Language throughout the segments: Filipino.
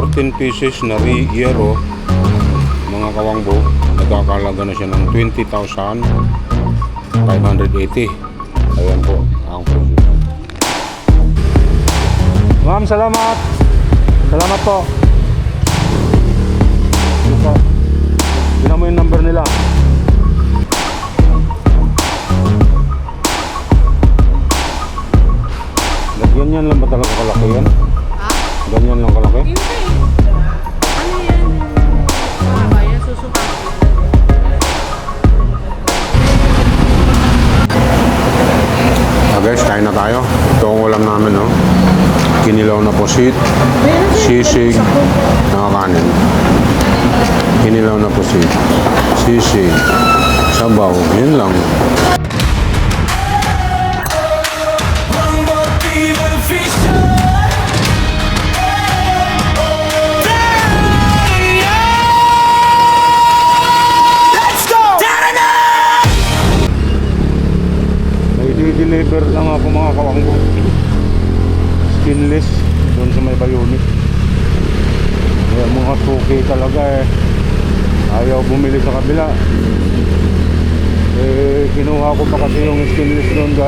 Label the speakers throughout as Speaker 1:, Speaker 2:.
Speaker 1: 14 pieces na Yero, mga kawangbo, nagkakalaga na siya ng 20,580. Ayan po ang presyo. Ma'am, salamat. Salamat po. Tignan mo yung number nila. Ganyan lang ba talaga kalaki yan?
Speaker 2: Ha?
Speaker 1: Ganyan lang kalaki?
Speaker 2: Hindi. Ano yan? Mahaba yan. Susukat.
Speaker 1: Guys, kain na tayo. Ito ang ulam namin, no? Kinilaw na pusit, sisig, nakakanin. Kinilaw na pusit, sisig, sabaw, yun lang. Deliver lang ako mga kawanggo, skinless doon sa may Bayuni. Kaya mga suki talaga ayaw bumili sa kabila. Kinuha ko pa kasi yung skinless doon,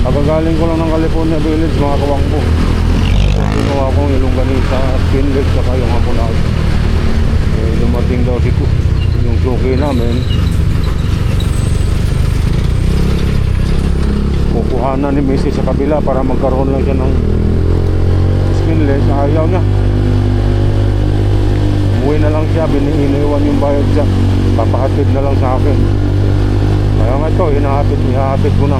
Speaker 1: kagagaling ko lang ng California Village mga kawanggo. Kinuha ko yung longganisa skinless saka yung hapunat. Dumating daw yung suki namin, kukuhanan ni Mrs. sa kabila para magkaroon lang siya ng skinless. Ayaw niya, umuwi na lang siya, iniwan yung bayad siya, papahatid na lang sa akin. Kaya nga ito, ihahatid ko na.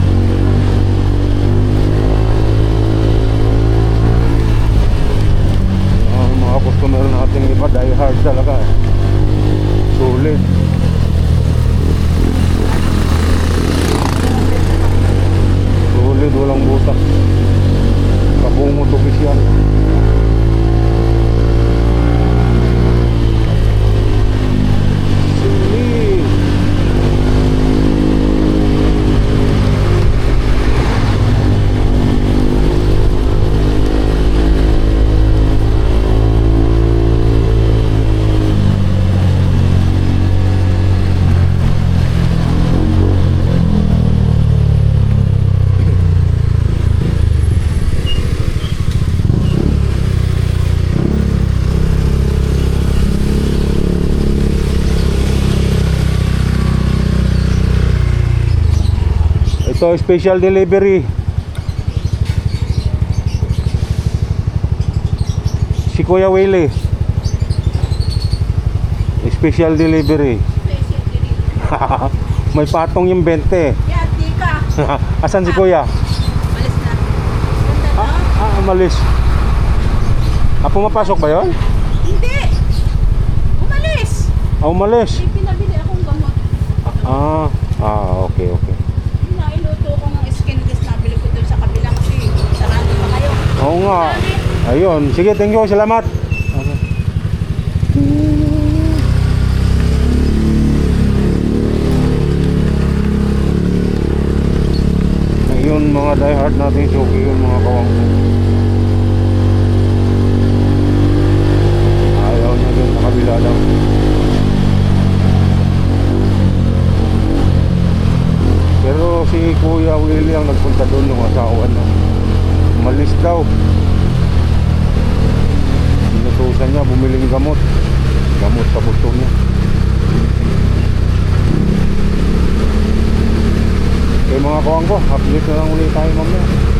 Speaker 1: Mga customer natin iba, die hard talaga, sulit. Walang butas, kabungot opisyal. Sili. Ito, special delivery. Si Kuya Willie. Special delivery. May patong yung 20.
Speaker 2: Yeah, tika.
Speaker 1: Asan si Kuya?
Speaker 2: Malis na.
Speaker 1: Malis. Pumapasok ba yun?
Speaker 2: Hindi. Umalis.
Speaker 1: Umalis.
Speaker 2: May pinabili akong gamot.
Speaker 1: Okay.
Speaker 2: Nailuto ko ng skinless. Nabili ko doon sa kabila kasi sarado pa kayo.
Speaker 1: Oo nga. Ayun. Sige, thank you. Salamat. Okay. Ayun, mga diehard natin suki yun, mga kawangko. Ayaw niya doon sa kabila lang. Pero si Kuya Willie ang nagpunta doon ng asawa na umalis daw. Inutusan niya bumiling gamot sa buto niya. Okay mga kawang ko, update na lang ulit tayo mamaya.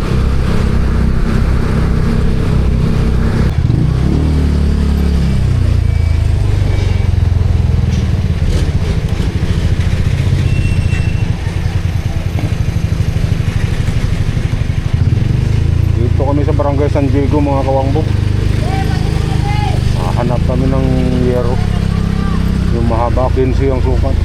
Speaker 1: Kami sa Barangay San Diego mga kawangbo. Hanap kami ng Yero, yung mahaba 15 ang sukat.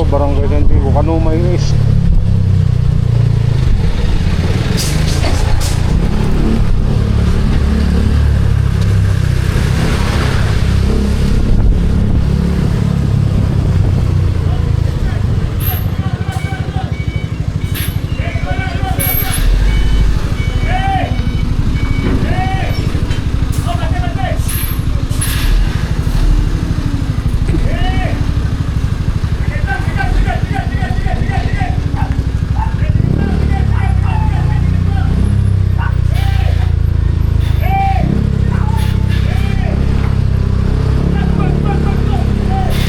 Speaker 1: Barangay Presidente ko kanumay is.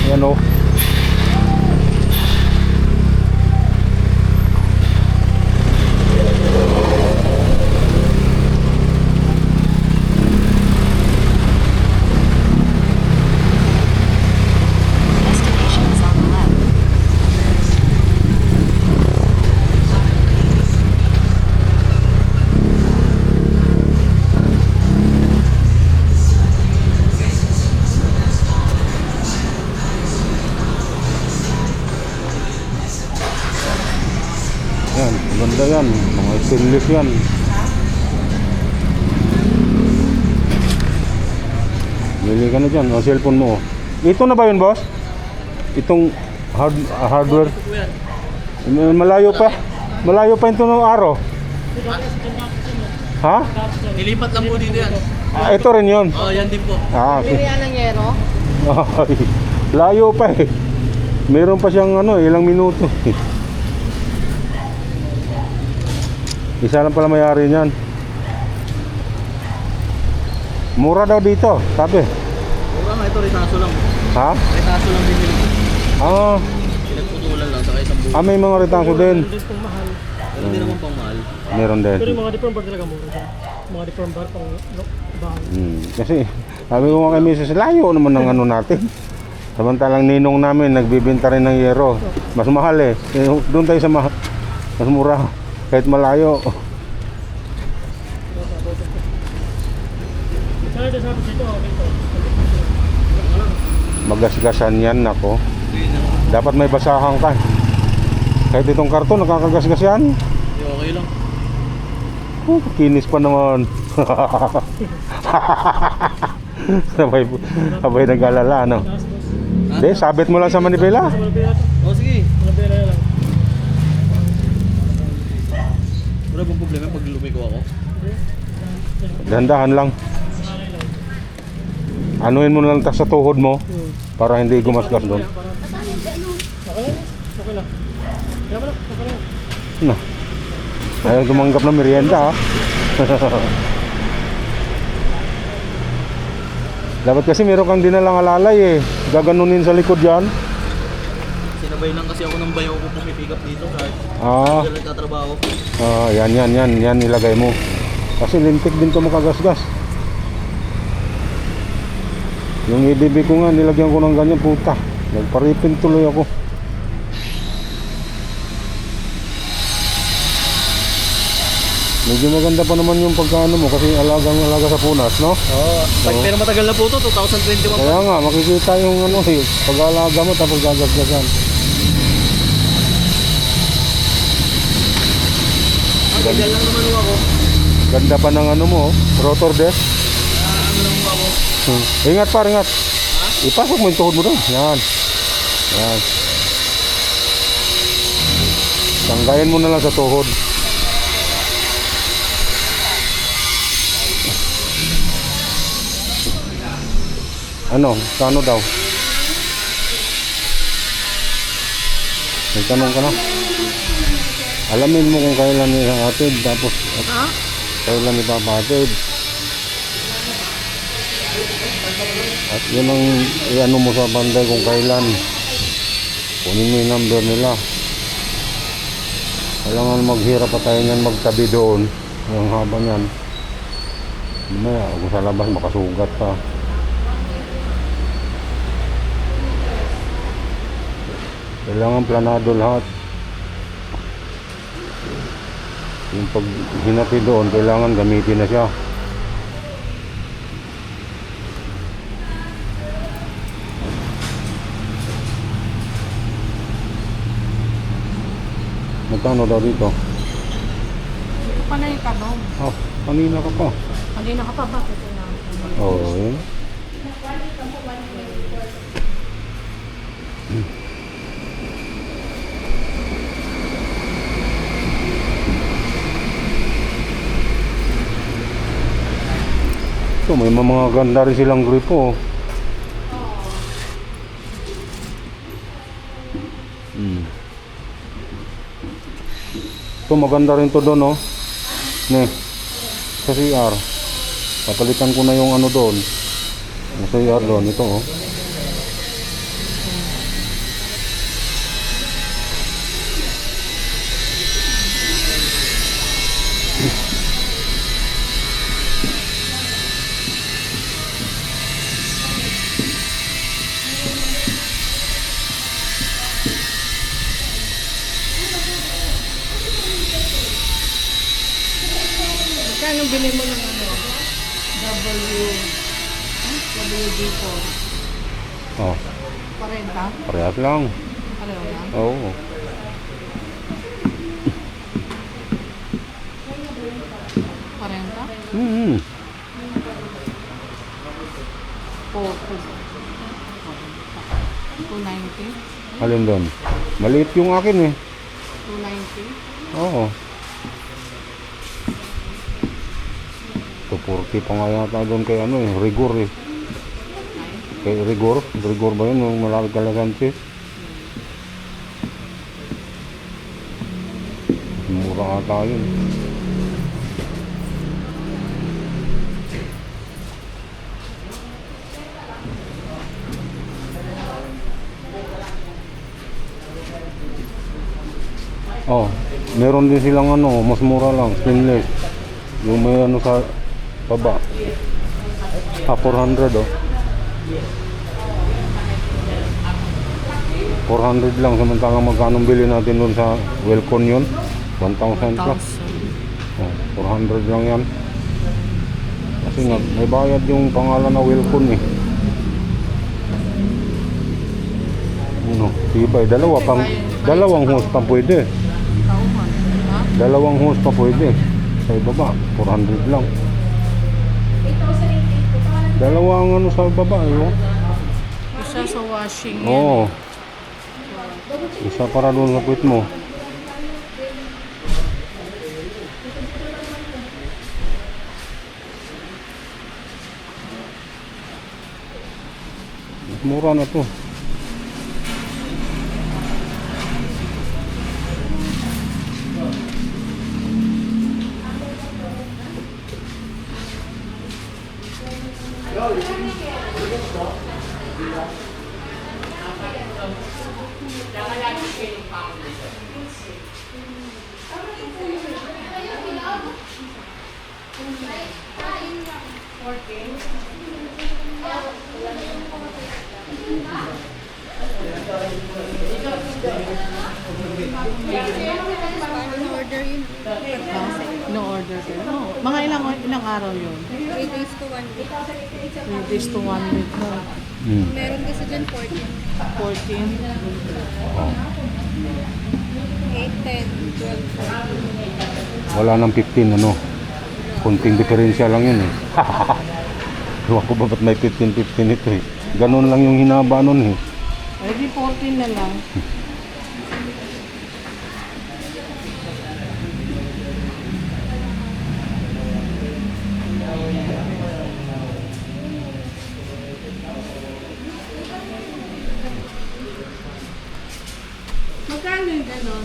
Speaker 1: Yan o.
Speaker 3: Destination is on the left.
Speaker 1: Yan, ganda yan. Mga stainless yan. Bili ka na dyan. O, cellphone mo. Ito na ba yun, boss? Itong hardware? Malayo pa. Malayo pa ito ng araw. Ha?
Speaker 4: Nilipat lang po dito yan.
Speaker 1: Ah, ito rin yun.
Speaker 4: Oh, yan din po.
Speaker 1: Ah, okay.
Speaker 2: Yan ng yero.
Speaker 1: Ay, layo pa eh. Meron pa siyang ano, ilang minuto. Isa lang pala may-ari niyan. Mura daw dito, sabi.
Speaker 4: Mura nga, ito retaso lang.
Speaker 1: Ha?
Speaker 4: Retaso lang din nila.
Speaker 1: Ah,
Speaker 4: Pinagputulan lang, saka isang buo.
Speaker 1: may mga retanso din.
Speaker 4: Pero hindi naman pang mahal.
Speaker 1: Meron din.
Speaker 5: Pero yung mga different bar talaga mura siya. Mga different bar pang bahay.
Speaker 1: Kasi sabi ko nga kay Mrs. layo naman ng ano natin. Samantalang ninong namin nagbibenta rin ng yero. Mas mahal eh. Doon tayo sa mas mura. Kahit malayo.
Speaker 5: Sana ito sa dito, okay to.
Speaker 1: Magasgasan yan ako. Dapat may basahan ka. Kahit itong karton nakakagasgas yan.
Speaker 4: Hindi, okay lang.
Speaker 1: Kinis pa naman. sabay nag-alala, ano?
Speaker 5: Taas boss.
Speaker 1: Hindi, sabit mo lang sa manibela.
Speaker 5: Sa Malabera to.
Speaker 4: Oh, sige.
Speaker 5: Malabera lang.
Speaker 4: Wala bang problema pag lumiko ako?
Speaker 1: Dahan-dahan lang.
Speaker 5: Malay lang.
Speaker 1: Anuin mo na lang sa tuhod mo para hindi gumasgas doon.
Speaker 5: Okay lang. Okay lang. Kaya mo lang. Okay lang.
Speaker 1: Na. Ayaw tumanggap ng merienda, ha? Dapat kasi meron kang dinalang alalay eh. Gaganunin sa likod yan.
Speaker 4: Sinabay lang kasi ako ng bayaw ko pumipick up dito kahit
Speaker 1: Ah,
Speaker 4: hindi nagtatrabaho.
Speaker 1: yan ilagay mo. Kasi lintik din to makagasgas. Yung EDB ko nga, nilagyan ko ng ganyan, puta. Nagparipin tuloy ako. Medyo maganda pa naman yung pagkaano mo kasi alaga sa punas, no?
Speaker 4: Oo. Pero matagal na po to, 2021 pa.
Speaker 1: Kaya nga, makikita yung ano eh, pag-alaga mo tapos gagasgasan.
Speaker 4: Ang ganyan lang naman ako.
Speaker 1: Ganda pa ng ano mo, rotor desk.
Speaker 4: Ano lang ako.
Speaker 1: Ingat pa, ingat. Ipasok mo yung tuhod mo doon. Yan. Yan. Tanggayin mo na lang sa tuhod. Ano? Kano daw? Nagtanong ka na? Alamin mo kung kailan ihatid tapos kailan ipapahatid. At yun ang i-ano mo sa banday kung kailan. Kunin mo yung number nila. Kailangan maghirap pa tayo niyan magtabi doon. Ang haba niyan. Mamaya kung sa labas makasugat pa. Kailangan planado lahat. Yung pag hinati doon, kailangan gamitin na siya. Magkano daw dito?
Speaker 3: Ito pala yung tanong.
Speaker 1: Oh, kanina ka pa.
Speaker 3: Kanina ka pa, bakit ito na?
Speaker 1: Oo, yun. Ito, may mga ganda rin silang gripo. Ito, maganda rin to doon, oh. Ne, sa CR. Papalitan ko na yung ano doon. Sa CR doon, ito, oh.
Speaker 3: Magkano bili mo ng ano? WD-4.
Speaker 1: Oh,
Speaker 3: 40?
Speaker 1: parehas lang.
Speaker 3: Pareho lang?
Speaker 1: Oo.
Speaker 3: 40?
Speaker 1: Hmm.
Speaker 3: 290?
Speaker 1: Alin doon? Maliit yung akin eh.
Speaker 3: 290?
Speaker 1: Oo. 240 pa nga yata doon kay ano eh, Rigor eh. Kay Rigor ba yun? Yung malapit ka na Sanchez? Mura ata yun. Oh, meron din silang ano, mas mura lang, stainless. Yung may ano sa baba. 400 oh. 400 lang, samantalang magkano bili natin doon sa Welcon yun? 1,000 plus. Oh, 400 lang yan. Kasi nga, may bayad yung pangalan na Welcon eh. Ano, tibay, dalawang hose pa pwede.
Speaker 3: Tauhan. Ha?
Speaker 1: Dalawang hose pa pwede. Sa ibaba, 400 lang. Dalawang ano sa baba, eh.
Speaker 3: Isa sa washing yan.
Speaker 1: Oo. Isa para doon sa puwit mo. Mura na to.
Speaker 3: No order kayo. No. Mga ilang araw yun?
Speaker 2: 3 days to 1 week.
Speaker 3: 3 days to 1 week na.
Speaker 2: Meron kasi dyan 14.
Speaker 3: 14.
Speaker 2: 8, 10, 12, 14.
Speaker 1: Wala nang 15 ano. Kunting diferensya lang yun eh. Ewan ko ba ba't may 15 ito eh. Ganun lang yung hinaba nun eh.
Speaker 3: Eh di 14 na lang. Magkano yung gano'n?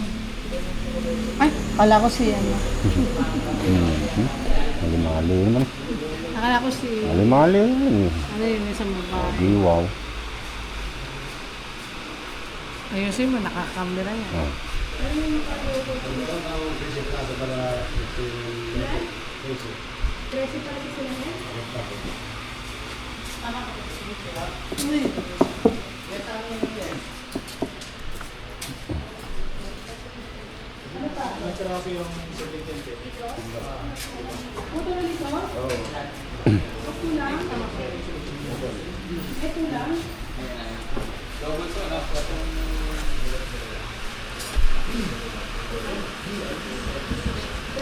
Speaker 3: Ay, kala ko si ano.
Speaker 1: Mali-mali naman.
Speaker 3: Akala ko si...
Speaker 1: Mali-mali naman eh.
Speaker 3: Ano yun, isang babae.
Speaker 1: Di wow.
Speaker 3: Ayusin mo, nakakamera yan.
Speaker 1: Ah.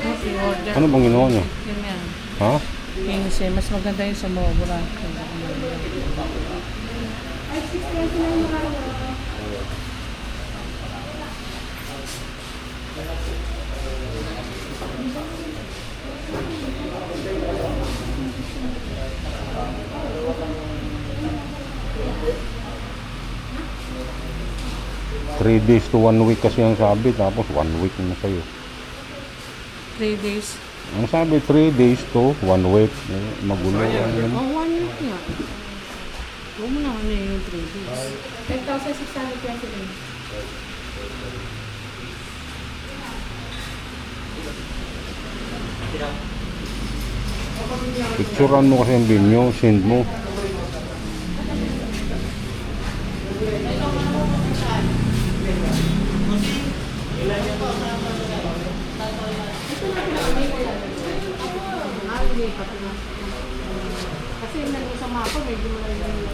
Speaker 3: Okay, order.
Speaker 1: Ano bang ginawa niyo?
Speaker 3: Yun yan.
Speaker 1: Ha?
Speaker 3: 15. Mas maganda yung sa Mobra.
Speaker 1: Three days to 1 week kasi ang sabi, tapos 1 week na sa'yo.
Speaker 3: 3 days.
Speaker 1: Ang sabi, 3 days to 1 week. Magulo yan yun.
Speaker 3: Oh, 1 week nga. Huwag mo na ano yung 3 days.
Speaker 2: 10,620 days.
Speaker 1: Picturean mo kasi yung binyo, send mo.
Speaker 2: Kasi nang isang mapa, medyo malalim.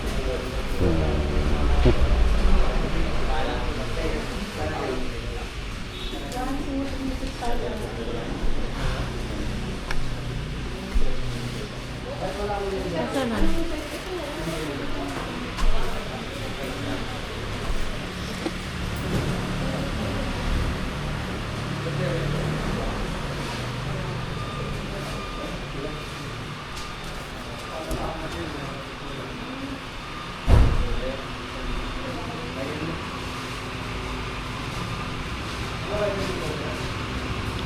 Speaker 3: Saan na?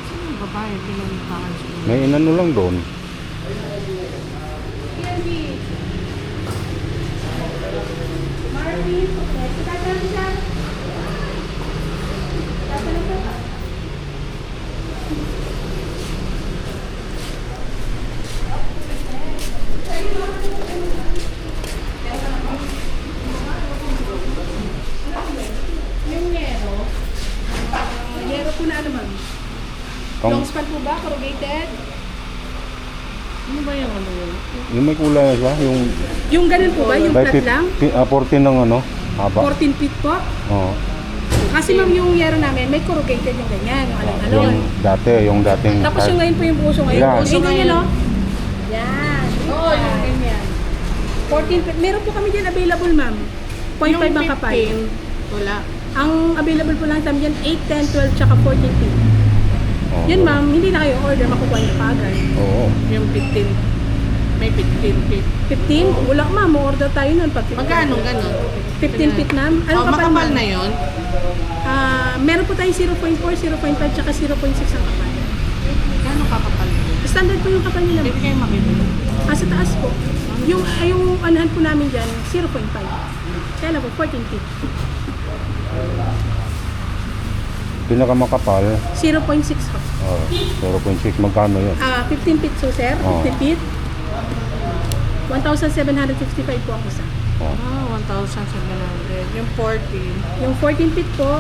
Speaker 3: Sino yung babae pinuntahan siya?
Speaker 1: May inano lang doon.
Speaker 2: Marvin, tatanong siya. Tatanong siya. Yung yero, yero po na ano ma'am?
Speaker 1: Pang,
Speaker 2: Long span po ba? Corrugated?
Speaker 3: Ano ba yung ano yun?
Speaker 1: yung may kulay siya, yung
Speaker 2: Yung ganun po ba? Yung
Speaker 1: by
Speaker 2: flat lang?
Speaker 1: 14 ng ano, haba.
Speaker 2: 14 feet po?
Speaker 1: Oo.
Speaker 2: Kasi ma'am yung yero namin, may corrugated yung ganyan, yung alon-alon.
Speaker 1: Yung dating
Speaker 2: Tapos yung ngayon po yung puso ngayon.
Speaker 1: Yan.
Speaker 2: Puso ngayon, no? Yan. Oo, yung ganyan. 14 feet. Meron po kami dyan available, ma'am. 0.5 ang kapal.
Speaker 3: Wala.
Speaker 2: Ang available po lang sa amin dyan, 8, 10, 12, tsaka 14 feet.
Speaker 1: Oo.
Speaker 2: Yan, ma'am, hindi na kayo order, makukuha niyo pa agad.
Speaker 1: Oo.
Speaker 3: Yung 15. May 15 feet.
Speaker 2: 15? Wala, ma'am. Order tayo nun pag 15.
Speaker 3: Magkano gano'n?
Speaker 2: 15 feet, ma'am. Ano
Speaker 3: Oh,
Speaker 2: kapal,
Speaker 3: makapal
Speaker 2: ma'am?
Speaker 3: na yun?
Speaker 2: Meron po tayong 0.4, 0.5, tsaka 0.6 ang kapal.
Speaker 3: Gano'n kakapal na yun?
Speaker 2: Standard po yung kapal nila,
Speaker 3: Pwede
Speaker 2: ma'am.
Speaker 3: kayo makita.
Speaker 2: Sa taas po. Yung anahan po namin dyan, 0.5. Kaya lang po, 14 feet.
Speaker 1: Pinakamakapal,
Speaker 2: 0.6 po.
Speaker 1: 0.6. Magkano yun?
Speaker 2: 15 feet so, sir.
Speaker 1: Oo.
Speaker 2: 15 feet. 1,765 po ang isa.
Speaker 3: Ah, 1,700. Yung 14.
Speaker 2: Yung 14 feet po,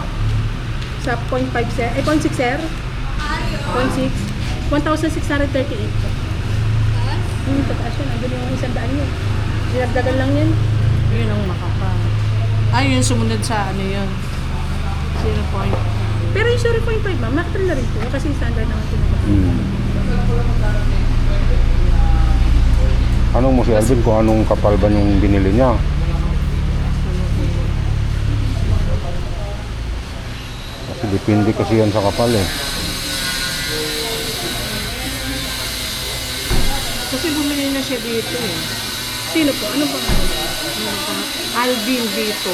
Speaker 2: sa 0.5 sir, 0.6 sir. 0.6. 1,638 po. Tataas yun. Andun yung 100 yun. Dinagdagan lang yan.
Speaker 3: Yun ang makapal. Ay, yung sumunod sa ano yun? 0.5.
Speaker 2: Pero yung 0.5 ma'am, makapal na rin po. Kasi standard naman po.
Speaker 1: Anong mo si Alvin kung anong kapal ba yung binili niya? Kasi depende kasi yan sa kapal eh.
Speaker 3: Kasi bumili na siya dito eh.
Speaker 2: Sino po? Ano po?
Speaker 3: Alvin dito.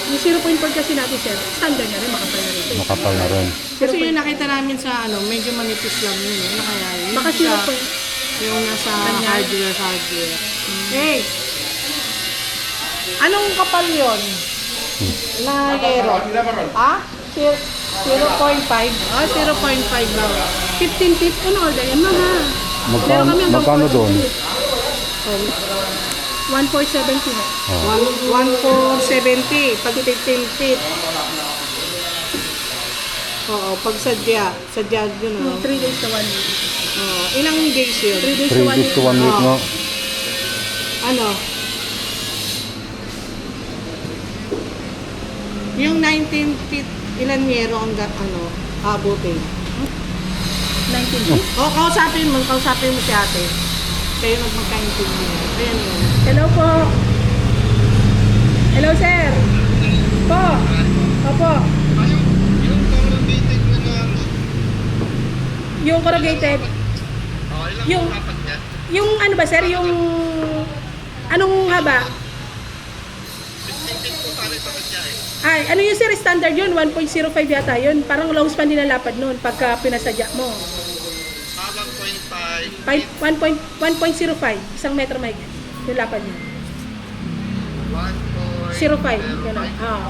Speaker 2: Yung 0.4 kasi natin sir, standard na rin, makapal na rin.
Speaker 1: Makapal na rin.
Speaker 3: Kasi yung nakita namin sa ano, medyo manipis lang yun. Ano kaya yun?
Speaker 2: Baka
Speaker 3: Sa-
Speaker 2: 0.4.
Speaker 3: Yung nasa
Speaker 2: Kanya?
Speaker 3: hardware. Hey! Anong kapal yun? Na yero? Ha? 0.5? Ah, 0.5 lang.
Speaker 2: 15 feet, ano order yan ma'am ha?
Speaker 1: Magkano-
Speaker 2: Meron kami hanggang
Speaker 1: magkano
Speaker 2: 14
Speaker 1: doon?
Speaker 2: feet. 1,470 na.
Speaker 3: 1,470 pag 15 feet. Oo, pag sadya yun ano.
Speaker 2: 3 days to 1 week.
Speaker 3: Oo, ilang days yun?
Speaker 2: 3 days
Speaker 1: 3
Speaker 2: to 1
Speaker 1: days
Speaker 2: week.
Speaker 1: to 1 week
Speaker 3: Oo.
Speaker 1: nga.
Speaker 3: Ano? Yung 19 feet, ilan yero ang abutin?
Speaker 2: 19 feet.
Speaker 3: O, kausapin mo si ate. Kayo magmagkaintindihan. Ayan yun.
Speaker 2: Hello po. Hello, sir. Po. Opo. Yung corrugated. Yung ano ba, sir? Yung anong haba? Ay, ano yung sir? Standard yun? 1.05 yata yun. Parang long span din ang lapad nun pagka pinasadya mo. 1.05. Isang metro may yung lapad niya. 0.5. Gano'n. Ah.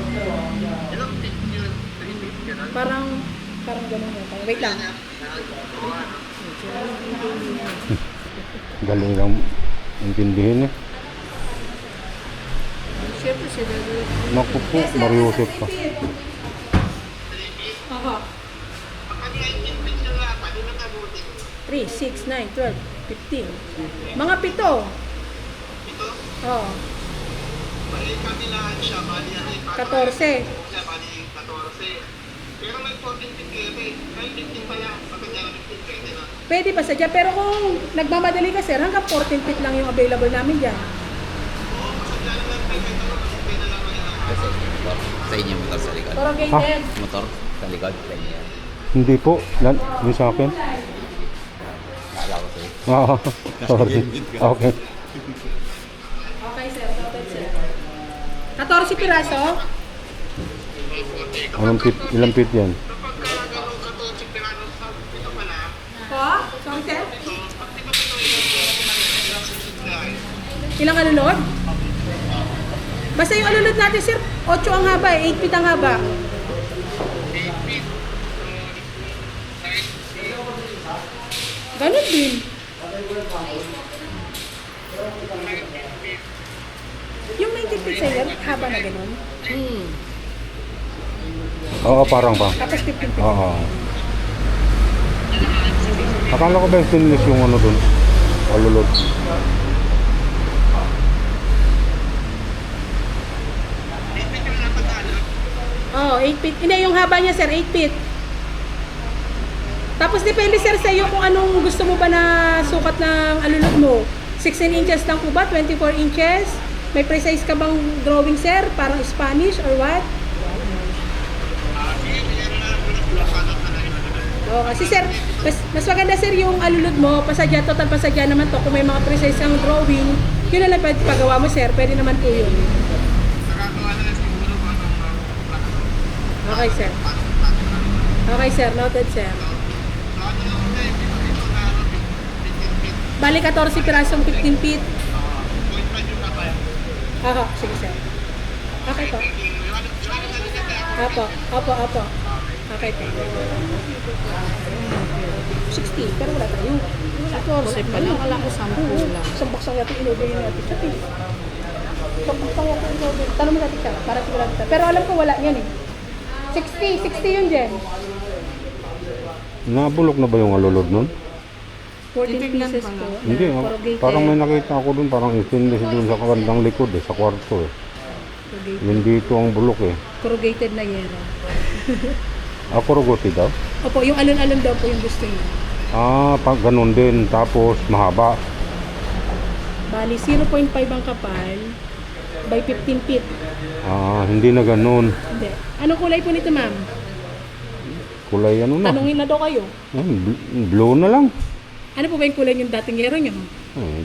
Speaker 2: Parang gano'n yun. Wait lang.
Speaker 1: Galing lang intindihin eh.
Speaker 3: Siyempre sila.
Speaker 1: Naku po, Mariusip pa.
Speaker 2: Aha. 3, 6, 9, 12, 15. Mga 7. Oo. 14.
Speaker 6: Pero may 14 feet kayo eh. May 15 pa yan. Pagkanya ng 15 pwede na.
Speaker 2: Pwede pa sadya. Pero kung nagmamadali ka, sir, hanggang 14 feet lang yung available namin dyan.
Speaker 6: Oo, pasadya naman kayo kahit ano. Pwede lang kayo ng
Speaker 7: Sa inyo motor. Sa inyo motor sa likod.
Speaker 2: Corrugated.
Speaker 7: Motor sa likod. Sa inyo.
Speaker 1: Hindi po. Yung sa akin.
Speaker 7: Kala ko sa'yo.
Speaker 1: Ah, sorry. Okay.
Speaker 2: Okay, sir. Noted, sir. 14 piraso.
Speaker 1: Anong feet? Ilang feet yan?
Speaker 6: kapag gano'n ka to, si Pirano sa ito pala.
Speaker 2: Po? Sorry, sir.
Speaker 6: Pag di ba ito yung
Speaker 2: Ilang alulod? Basta yung alulod natin, sir, 8 ang haba eh. 8 feet ang haba.
Speaker 6: 8 feet.
Speaker 2: Ganun din. Yung 90 feet, sir, haba na ganun.
Speaker 1: Oo, parang pa.
Speaker 2: Tapos 15 feet.
Speaker 1: Oo. Akala ko ba yung stainless yung ano dun? Alulod.
Speaker 2: Oh, 8 feet. Hindi, yung haba niya, sir, 8 feet. Tapos depende, sir, sa iyo kung anong gusto mo ba na sukat ng alulod mo. 16 inches lang po ba? 24 inches? May precise ka bang drawing, sir? Parang Spanish or what? Oh, kasi sir, mas maganda, sir, yung alulod mo, pasadya, total pasadya naman to. Kung may mga precise kang drawing, yun na lang pwede pagawa mo, sir. Pwede naman po yun. Okay, sir. Okay, sir. Noted, sir. Bali, 14 pirasong 15 feet. Aha, sige, sir. Okay po. Apo. Okay po. 60, pero wala tayo.
Speaker 3: 14 pa lang, wala ko 10 lang.
Speaker 2: Isang box ang yato in-order yun natin. Sabi, isang box ang yato in-order. Tanong mo natin siya, para sigurado kita. Pero alam ko wala yan eh. 60 yun, Jen.
Speaker 1: Nabulok na ba yung alulod nun?
Speaker 2: 14
Speaker 3: Titignan
Speaker 2: pieces
Speaker 3: ko
Speaker 2: po.
Speaker 3: lang.
Speaker 1: Hindi.
Speaker 2: na corrugated.
Speaker 1: Parang may nakita ako dun. Parang stainless dun sa kabandang likod eh. Sa kwarto eh.
Speaker 2: Corrugated.
Speaker 1: Yung dito ang bulok eh.
Speaker 2: Corrugated na yero.
Speaker 1: Ako rugote daw?
Speaker 2: Opo, yung alon-alon daw po yung gusto niya.
Speaker 1: Ah, pag ganun din. Tapos mahaba.
Speaker 2: Bali, 0.5 ang kapal by 15 feet.
Speaker 1: Ah, hindi na ganun.
Speaker 2: Hindi. Anong kulay po nito, ma'am?
Speaker 1: Kulay ano na.
Speaker 2: Tanungin na daw kayo.
Speaker 1: Blue na lang.
Speaker 2: Ano po ba yung kulay yung dating yero niyo?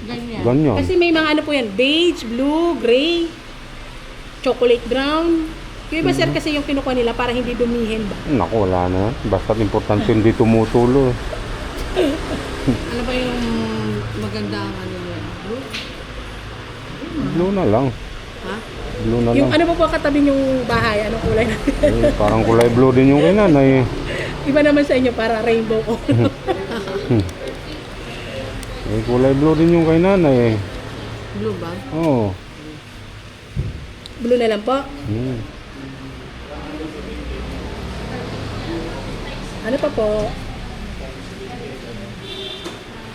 Speaker 3: Ganyan.
Speaker 1: Ganyan.
Speaker 2: Kasi may mga ano po yan, beige, blue, gray, chocolate brown. Yung iba, sir, kasi yung kinukuha nila para hindi dumihin ba?
Speaker 1: Naku, wala na yan. Basta't importante hindi tumutulo.
Speaker 3: Ano ba yung maganda ang ano yun?
Speaker 1: Blue na lang.
Speaker 3: Ha?
Speaker 1: Blue na
Speaker 2: Yung
Speaker 1: lang.
Speaker 2: ano po katabi yung bahay, anong kulay na?
Speaker 1: Eh, parang kulay blue din yung kay nanay.
Speaker 2: Iba naman sa inyo, para rainbow ko.
Speaker 1: Eh, kulay blue din yung kay nanay.
Speaker 3: Blue ba?
Speaker 1: Oo.
Speaker 2: Blue na lang po. Ano pa po?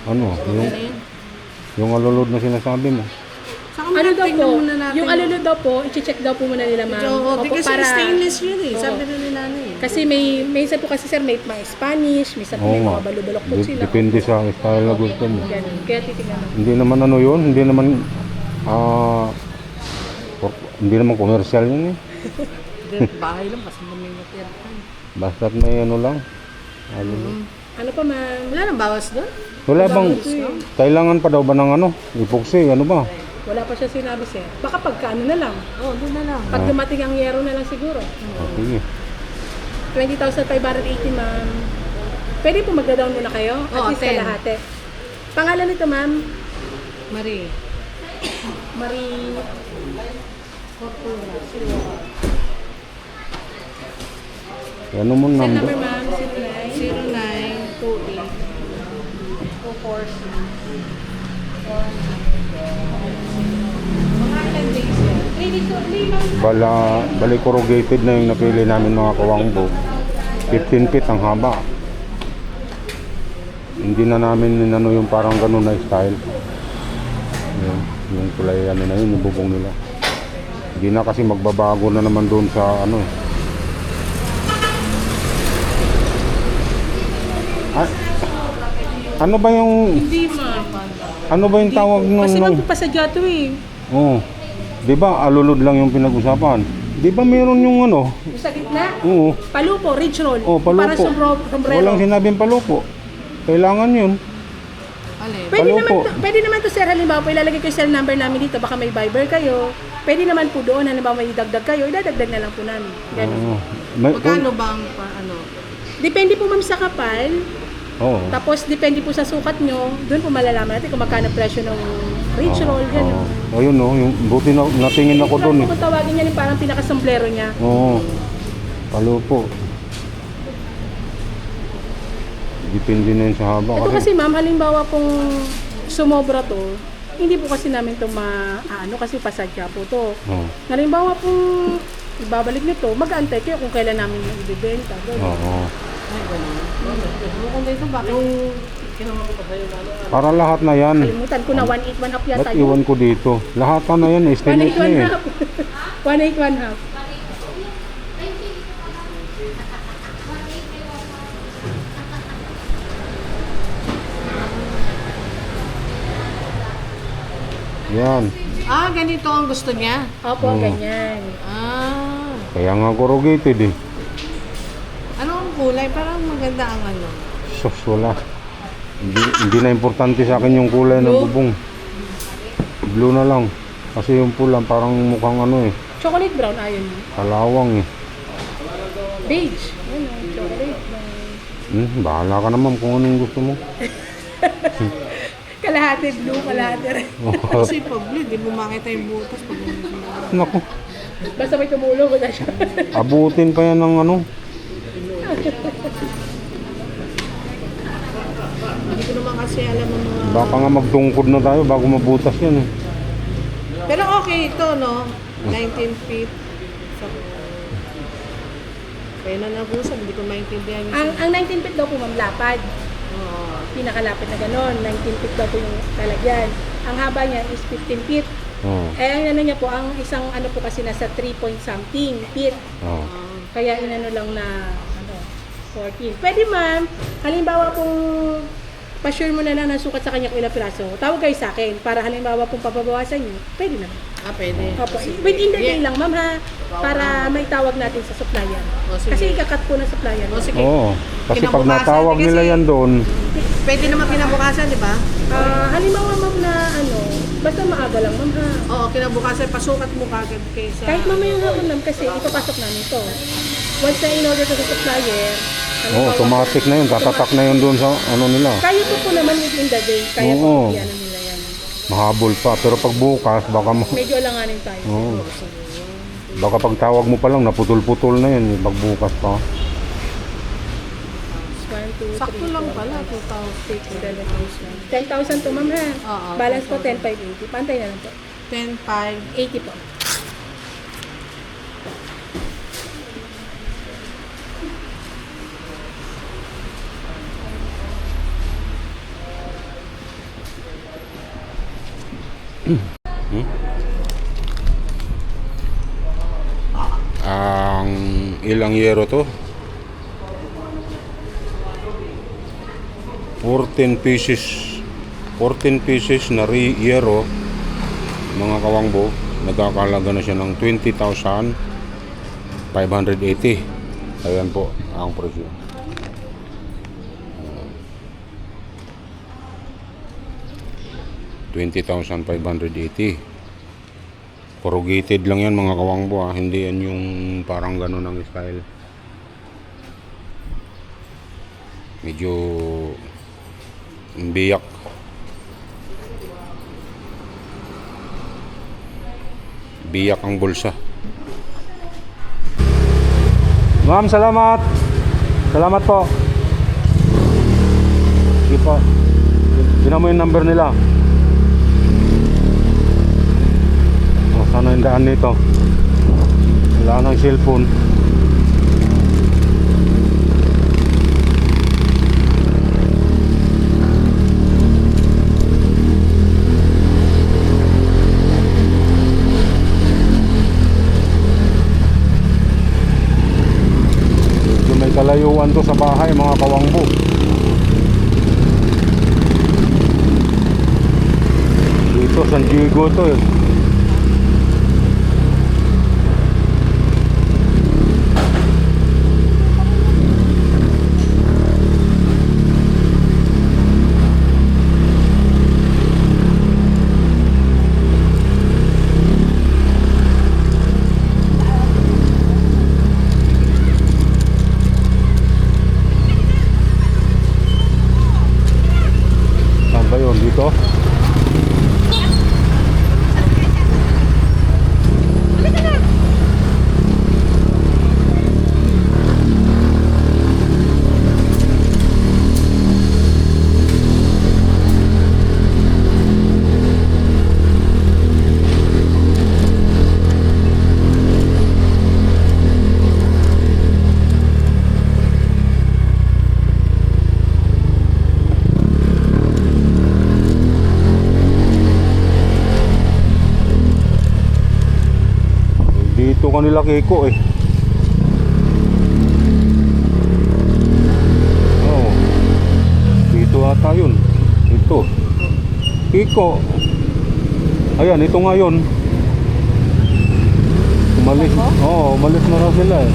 Speaker 1: Ano?
Speaker 3: Ano yun?
Speaker 1: Yung alulod na sinasabi mo.
Speaker 3: Saka
Speaker 2: Ano daw
Speaker 3: tingnan
Speaker 2: po,
Speaker 3: muna natin.
Speaker 2: yung alalo daw po, i-check daw po muna nila ma'am.
Speaker 3: Oo,
Speaker 2: Opo,
Speaker 3: kasi stainless yun eh.
Speaker 2: Oo.
Speaker 3: Sabi na nila eh.
Speaker 2: Kasi may isa po kasi sir, may mga Spanish, may isa po
Speaker 1: Oo
Speaker 2: may
Speaker 1: nga.
Speaker 2: mga balubulok po sila.
Speaker 1: Depende sa style na gusto mo.
Speaker 2: Ganun. Kaya titignan mo.
Speaker 1: Hindi naman ano yun, hindi naman hindi naman commercial yun eh.
Speaker 3: Bahay lang kasi may natirahan.
Speaker 1: Basta't may ano lang. Ano,
Speaker 2: Ano pa ma'am?
Speaker 3: Wala nang bawas doon?
Speaker 1: wala bang, kailangan pa daw ba ng ano, epoxy, ano ba?
Speaker 2: Wala pa siya sinabi sir. Baka pagka ano na lang.
Speaker 3: Oo, doon na lang.
Speaker 2: Pag dumating ang yero na lang siguro.
Speaker 1: Sige.
Speaker 2: 20,580 ma'am. Pwede po magda-down muna kayo? At
Speaker 3: Oo,
Speaker 2: least
Speaker 3: 10.
Speaker 2: kalahati. Pangalan nito ma'am?
Speaker 3: Marie.
Speaker 2: Marie.
Speaker 1: Ano mo
Speaker 2: Cell
Speaker 1: number?
Speaker 2: number ma'am?
Speaker 3: 0928.
Speaker 2: 0924.
Speaker 1: Bali corrugated na yung napili namin mga kawangbo. 15 feet ang haba. Hindi na namin inano yung parang ganun na style. Yung kulay ano na yun, yung bubong nila. Hindi na kasi magbabago na naman doon sa ano eh. Ano ba yung
Speaker 2: Hindi ma'am.
Speaker 1: ano ba yung tawag nung
Speaker 2: Kasi ma'am, pasadya to eh.
Speaker 1: oh, 'di ba alulod lang yung pinag-usapan? 'Di ba meron yung ano?
Speaker 2: Yung sa gitna,
Speaker 1: Oo.
Speaker 2: palupo, ridge roll.
Speaker 1: Oh,
Speaker 2: Para
Speaker 1: palupo.
Speaker 2: sombrero.
Speaker 1: Walang sinabing palupo. Kailangan 'yun.
Speaker 3: Alin?
Speaker 1: palupo.
Speaker 2: Pwede naman to sir, halimbawa po ilalagay ko yung cell number namin dito, baka may Viber kayo. Pwede naman po doon, halimbawa may idagdag kayo, idadagdag na lang po namin. Ganun.
Speaker 1: Oo. May,
Speaker 3: Magkano ba ang ano?
Speaker 2: Depende po ma'am sa kapal,
Speaker 1: Oo.
Speaker 2: tapos depende po sa sukat nyo, doon po malalaman natin kung magkano presyo ng ridge roll, gano'n.
Speaker 1: Ayun no, yung buti na natingin ako doon eh.
Speaker 2: Kung tawagin niya yung parang pinakasombrero niya.
Speaker 1: Oo. Palupo. Depende na yun sa haba.
Speaker 2: Ito kasi ma'am, halimbawa pong sumobra to, hindi po kasi namin to kasi pasadya po to.
Speaker 1: Oo.
Speaker 2: Halimbawa pong ibabalik nito, mag-aantay kayo kung kailan namin yung ibibenta. Ganun.
Speaker 1: Oo.
Speaker 3: Bukod dito, bakit?
Speaker 1: Para lahat na yan.
Speaker 2: Kalimutan ko na 181 up yata
Speaker 1: Ba't iwan ko dito? Lahat na yan, estimate na
Speaker 2: 181
Speaker 1: eh.
Speaker 2: half. 181 half.
Speaker 1: Yan.
Speaker 3: Ah, ganito ang gusto niya?
Speaker 2: Opo, ganyan.
Speaker 3: Ah.
Speaker 1: Kaya nga corrugated eh.
Speaker 3: Ano ang kulay? Parang maganda ang ano.
Speaker 1: Sus, wala. Hindi na importante sa akin yung kulay ng bubong. Blue na lang. Kasi yung pula parang mukhang ano eh.
Speaker 2: Chocolate brown, ayun.
Speaker 1: Kalawang eh.
Speaker 2: Beige. Ano, chocolate brown.
Speaker 1: Bahala ka naman kung anong gusto mo.
Speaker 2: Kalahati blue, kalahati red.
Speaker 3: Kasi pag blue, di mo makita yung butas pag
Speaker 1: Naku,
Speaker 2: Basta may tumulong, wala siya.
Speaker 1: abutin pa yan ng ano.
Speaker 3: Hindi ko naman kasi alam ang mga...
Speaker 1: Baka nga magtungkod na tayo bago mabutas yan eh.
Speaker 3: Pero okay ito, no? 19 feet. So, kaya na nabusan, hindi ko maintindihan yung...
Speaker 2: Ang 19 feet daw po, ma'am, lapad.
Speaker 3: Oo.
Speaker 2: Pinakalapit na gano'n. 19 feet daw po yung talagyan. Ang haba niya is 15 feet.
Speaker 1: Oo.
Speaker 2: Eh, ang ano niya po, ang isang ano po kasi nasa 3 point something feet.
Speaker 1: Oo.
Speaker 2: Kaya inano lang na 14. Pwede ma'am, halimbawa kung pa-sure mo na lang ng sukat sa kanya kung ilang piraso, tawag kayo sa akin para halimbawa kung papabawasan niyo, pwede na.
Speaker 3: Ah, pwede.
Speaker 2: Opo. Within the day lang ma'am ha, para may tawag natin sa supplier.
Speaker 3: O, sige.
Speaker 2: Kasi ikakat po ng supplier.
Speaker 3: O, sige.
Speaker 1: Oo. Kasi pag
Speaker 3: Kinabukasan,
Speaker 1: natawag
Speaker 3: kasi-
Speaker 1: nila yan doon,
Speaker 3: Pwede naman kinabukasan, di ba?
Speaker 2: Halimbawa ma'am na ano, basta maaga lang ma'am ha.
Speaker 3: Oo, kinabukasan, pasukat mo kagad kaysa...
Speaker 2: Kahit mamayang hapon ma'am kasi ipapasok namin to. Once na in-order ko sa supplier,
Speaker 1: automatic na yun. Tatatak na yun doon sa ano nila.
Speaker 2: kaya po naman within the day, kaya
Speaker 1: Oo.
Speaker 2: po ano nila yan.
Speaker 1: Mahabol pa. Pero pag bukas, baka
Speaker 2: Medyo alanganin tayo.
Speaker 1: Oo. Baka pag tawag mo pa lang, naputol-putol na yun. Pag bukas pa.
Speaker 2: 1, 2, 3,
Speaker 3: Sakto lang pala,
Speaker 2: 6, 7, 8, 9, 10,000 to ma'am ha.
Speaker 3: Oo,
Speaker 2: Balance po 10,580. Pantay na lang po.
Speaker 3: 10,500.
Speaker 2: 80 po.
Speaker 1: Ilang yero to? 14 pieces na yero, mga kawangbo. Nagkakalaga na siya ng 20,580. Ayan po ang presyo. 20,580. Corrugated lang yan mga kawangbo, hindi yan yung parang gano'n ang style. Medyo biyak. Biyak ang bulsa. Ma'am, salamat. Salamat po. Sige po. Tingnan mo yung number nila. Oh, sana yung daan nito. Wala nang cellphone. Kalayuan to sa bahay mga kawangbo. Dito San Diego to eh. Dito. Dito kanila Kiko eh. Oh. Dito ata yun. Ito. Kiko. Ayan, ito nga yun. Umalis. Oo, umalis na raw sila eh.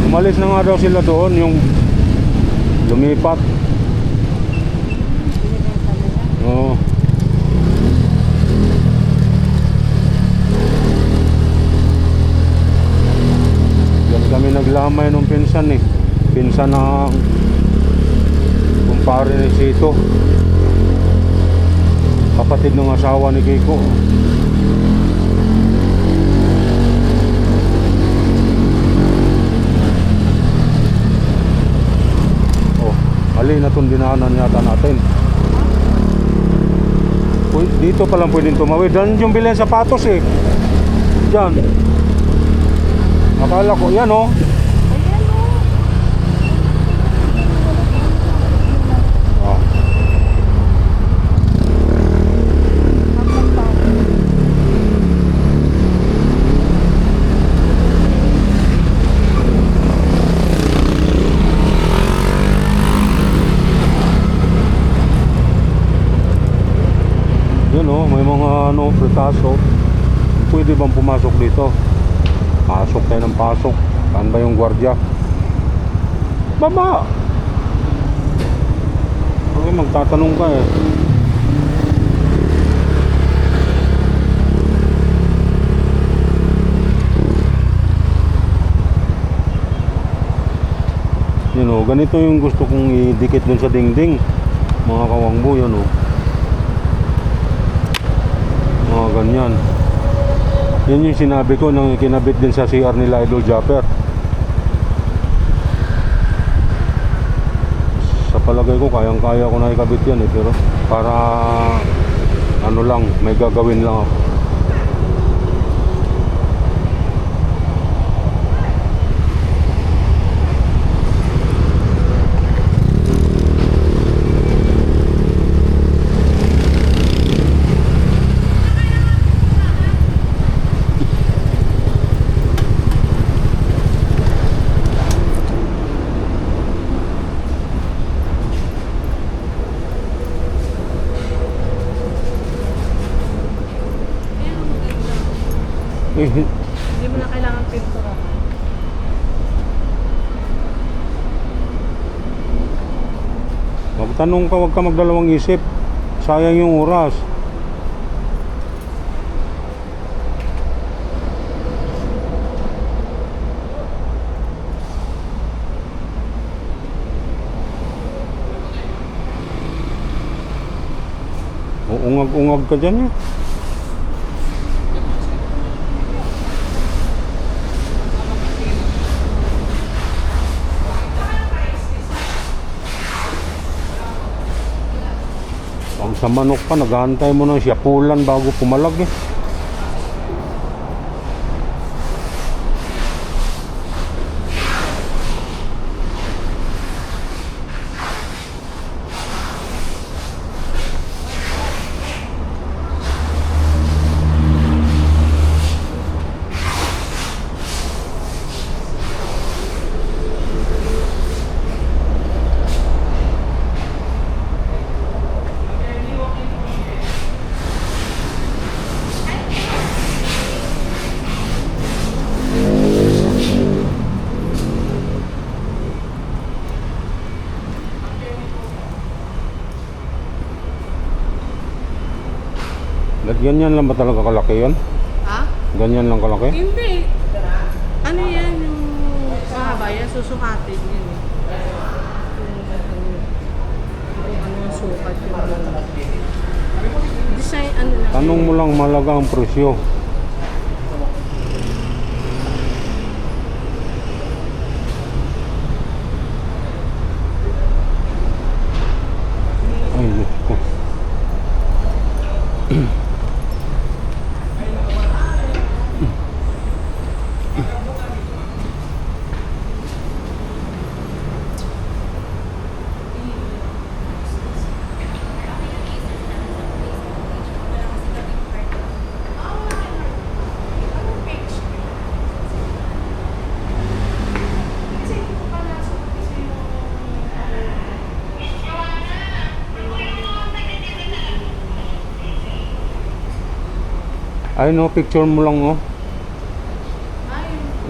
Speaker 1: Umalis na nga daw sila doon, yung lumipat. Oo. Yan kami naglamay nung pinsan eh. Pinsan ng kumpare ni Sito. Kapatid ng asawa ni Kiko. Oh, alin na itong dinaanan yata natin. Dito pa lang pwedeng tumawid. Diyan yung bilhin sapatos eh. Diyan. Akala ko, yan oh. Ah. Yun oh, may mga ano, pretaso. Pwede bang pumasok dito? Pasok tayo ng pasok. Saan ba yung gwardiya? Baba! Okay, magtatanong ka eh. Yun oh, ganito yung gusto kong idikit dun sa dingding. Mga kawangbo, yun oh. Mga ganyan. Yan yung sinabi ko nang kinabit din sa CR nila Idol Japper. Sa palagay ko kayang-kaya ko na ikabit yan eh, pero para ano lang, may gagawin lang ako.
Speaker 2: Hindi mo na kailangan pintura.
Speaker 1: Magtanong ka, huwag ka magdalawang isip. Sayang yung oras. Uungag-ungag ka dyan eh. Pag sa manok pa, naghahantay mo ng siyapulan bago pumalag eh. Ganyan lang ba talaga kalaki yun?
Speaker 2: Ha?
Speaker 1: Ganyan lang kalaki?
Speaker 2: Hindi. Ano yan yung mahaba yan? Susukatin yan eh. Ano yung sukat yung design ano lang.
Speaker 1: Tanong mo lang malaga ang presyo. Ay, Diyos ko. Ay no, picture mo lang oh.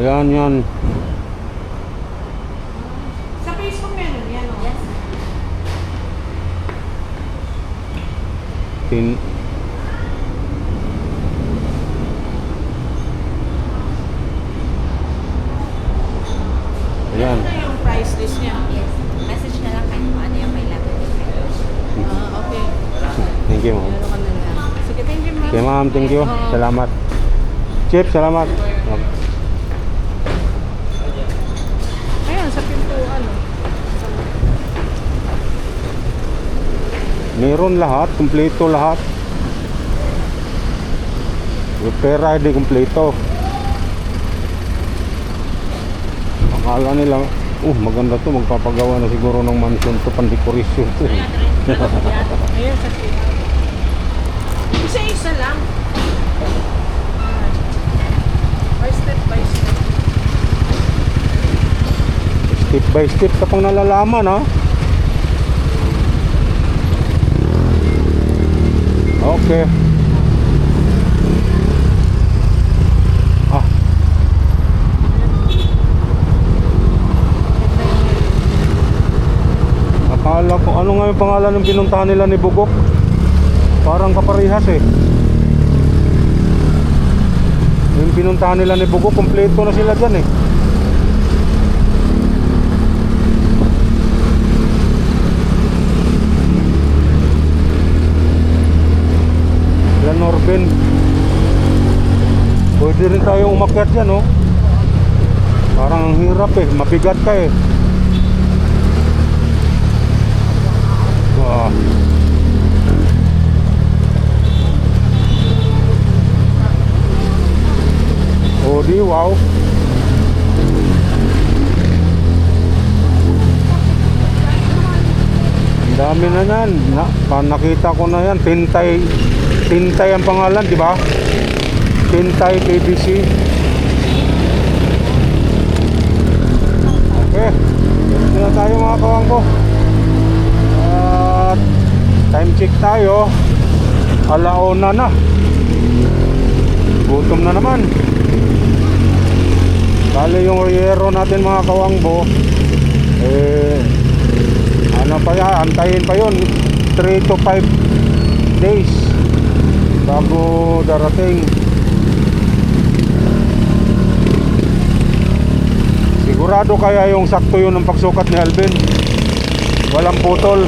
Speaker 1: Yan, yan.
Speaker 2: Sa Facebook meron yan o? Yes.
Speaker 1: Yan.
Speaker 2: Ano yung price list niya?
Speaker 3: Yes. Message na lang kayo kung ano yung may laban.
Speaker 2: Okay.
Speaker 1: Thank you, ma'am.
Speaker 2: Meron ka na lang. Sige, thank you ma'am.
Speaker 1: Okay, ma'am, thank you.
Speaker 2: Oo.
Speaker 1: Salamat. Chip, salamat.
Speaker 2: Ayan, sa pintuan o.
Speaker 1: Meron lahat, kumpleto lahat. Yung pera hindi kumpleto. Akala nila, maganda to, magpapagawa na siguro ng mansion to, pandekorasyon to.
Speaker 2: Ayan, sa pintuan. Isa-isa lang. By step by step.
Speaker 1: Step by step ka pang nalalaman ha. Okay. Akala ko, ano nga yung pangalan ng pinuntahan nila ni Bugok? Parang kaparehas eh. Yung pinuntahan nila ni Bugok, kompleto na sila dyan eh. La Norben. Pwede rin tayo umakyat dyan oh. Parang ang hirap eh, mabigat ka eh. Wow. Oh di wow. Ang dami na yan. Nakita ko na yan. Tintay ang pangalan, di ba? Tintay PVC. Okay. Dito na tayo mga kawangko. At time check tayo. 1:00 na. gutom na naman. Bale yung riyero natin mga kawangbo, ano pa yan, antayin pa yun 3 to 5 days bago darating. Sigurado kaya yung sakto yun ng pagsukat ni Alvin, walang putol.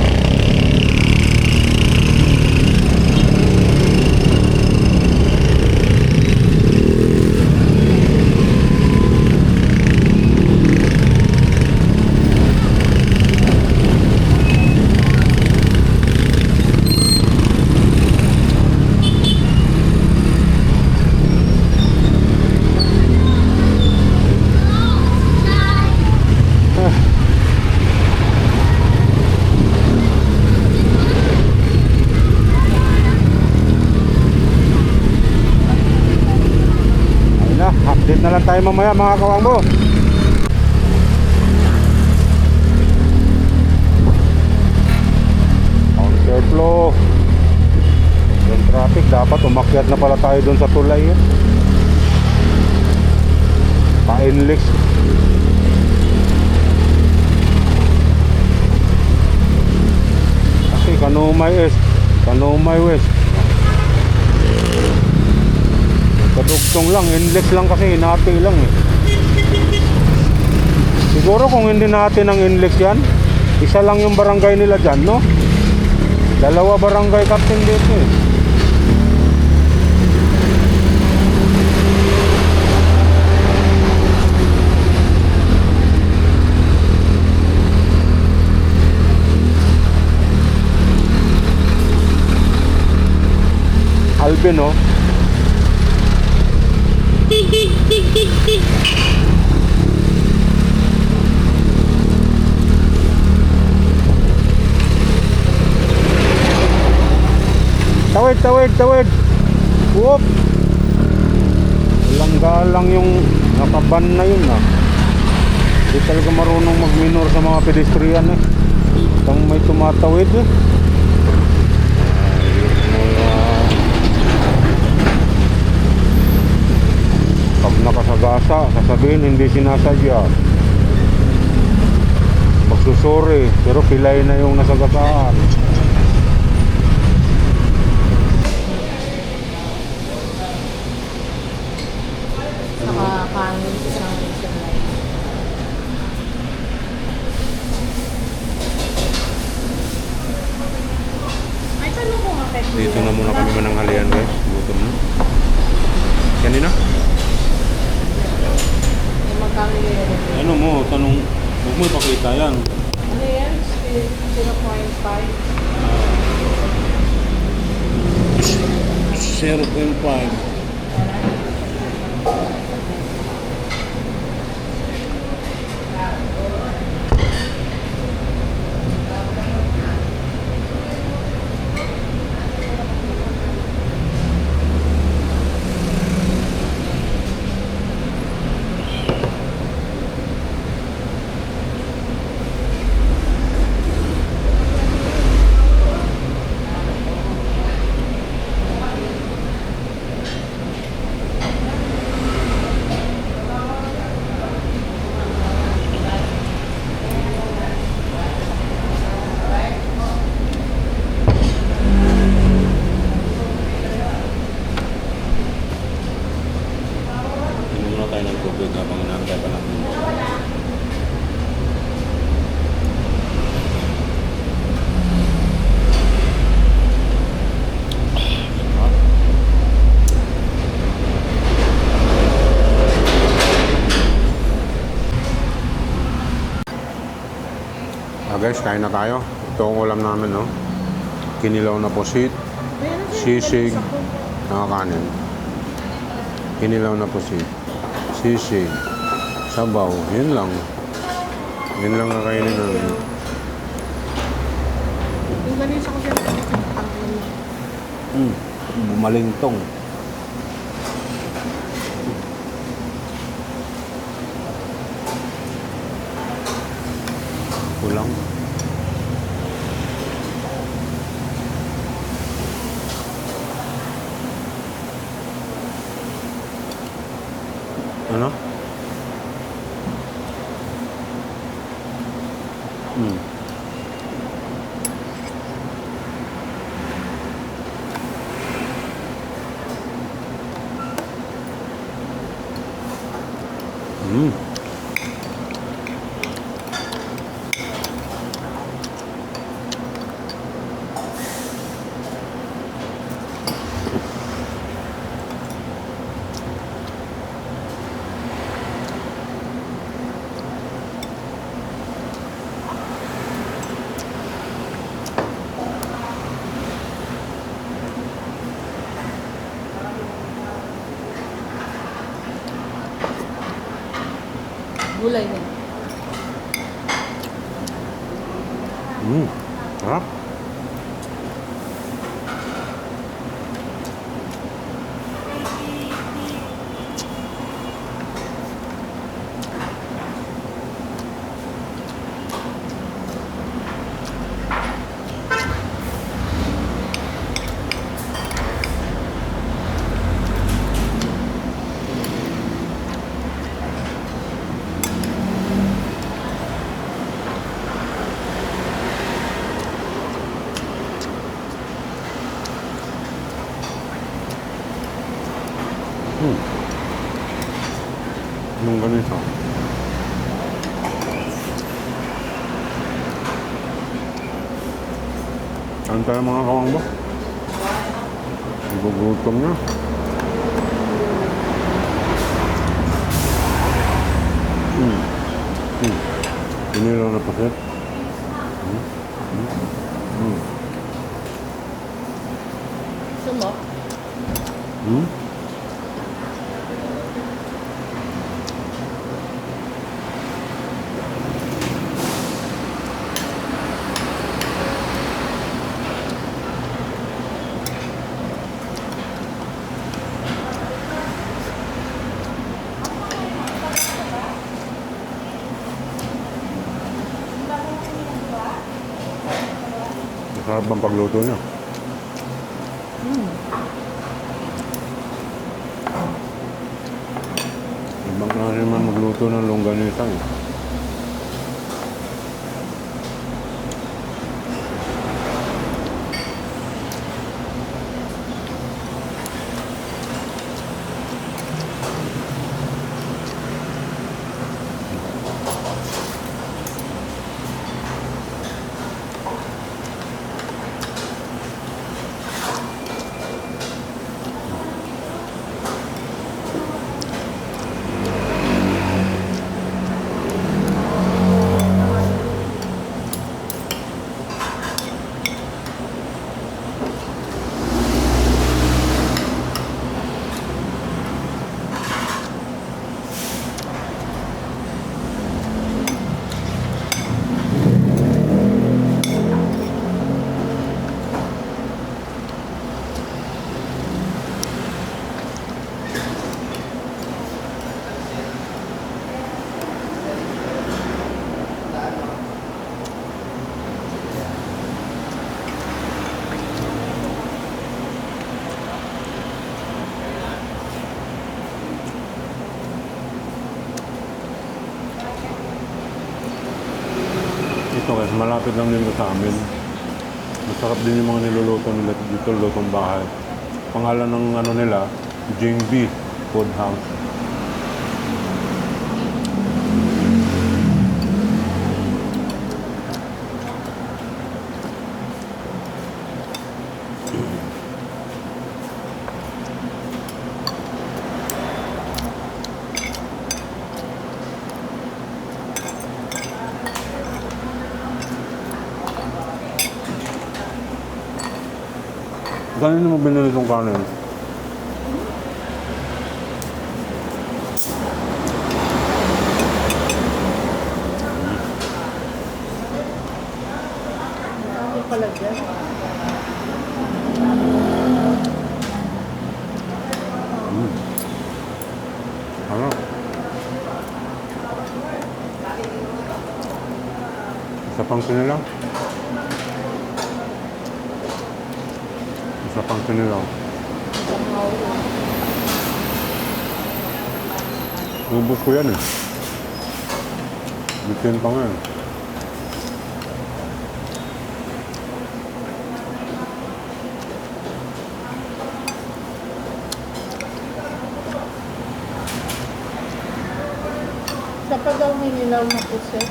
Speaker 1: Update na lang tayo mamaya mga kawangbo. Counterflow. Yung traffic, dapat umakyat na pala tayo doon sa tulay eh. Pa-inlex. Kasi Kanumay East, Kanumay West. Kadugtong lang, inlex lang kasi, hinati lang eh. Siguro kung hindi natin ang inlex yan, isa lang yung barangay nila dyan, no? Dalawa barangay captain dito eh. Alvin, no? Tawid, tawid, tawid. Whoop. Walang galang yung nakaban na yun ah. Hindi talaga marunong magminor sa mga pedestrian eh. Itang may tumatawid eh. Pag nakasagasa, sasabihin hindi sinasadya. Magsusuri, pero pilay na yung nasagasaan.
Speaker 3: Saka kanin isang light.
Speaker 2: Ay, tanong ko nga kay Kuya.
Speaker 1: Dito na muna kami mananghalian guys. Gutom na. Kanina?
Speaker 3: Magkano yun?
Speaker 1: Ano mo, tanong, huwag mo ipakita yan.
Speaker 3: Ano yan? 0.5.
Speaker 1: 0.5. Tayo ng tubig habang inaantay pa natin. Guys, kain na tayo. Ito ang ulam namin, no? Kinilaw na pusit, sisig, nakakanin. Kinilaw na pusit, sisig, sabaw, yun lang. Yun lang kakainin namin.
Speaker 3: Yung galing sa kasi
Speaker 1: Bumalintong. Kulang. Ano? Hmm. Hmm.
Speaker 2: Gulay niya.
Speaker 1: Hmm. Sarap. Hmm. Anong ganito? Ano tayo mga kawang ba? Gugutom na. Hmm. Hmm. Inilaw na pasit. Hmm. Hmm. Hmm.
Speaker 2: Sumo.
Speaker 1: Hmm. Masarap bang pagluto niya? Ibang klase naman magluto ng longganisa eh. Ito guys, malapit lang din sa amin. Masarap din yung mga niluluto nila dito, lutong bahay. Pangalan ng ano nila, Jingbi Food House. Ganun mo binili itong kanin?
Speaker 2: Ano pala dyan?
Speaker 1: Ano? Isa pang sinilaw? Isa pang sinilaw. Ubus ko yan eh. Bitin pa nga eh.
Speaker 3: Sa pa daw may nilaw na puset.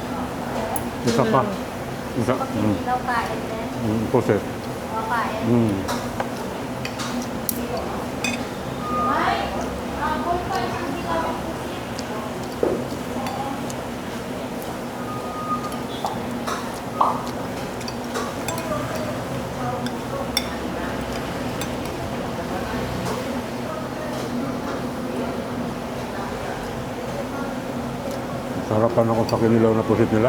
Speaker 1: Isa pa. Isa.
Speaker 8: Ilaw kain din.
Speaker 1: Puset.
Speaker 8: O kain.
Speaker 1: Sarapan ako sa kinilaw na pusit nila.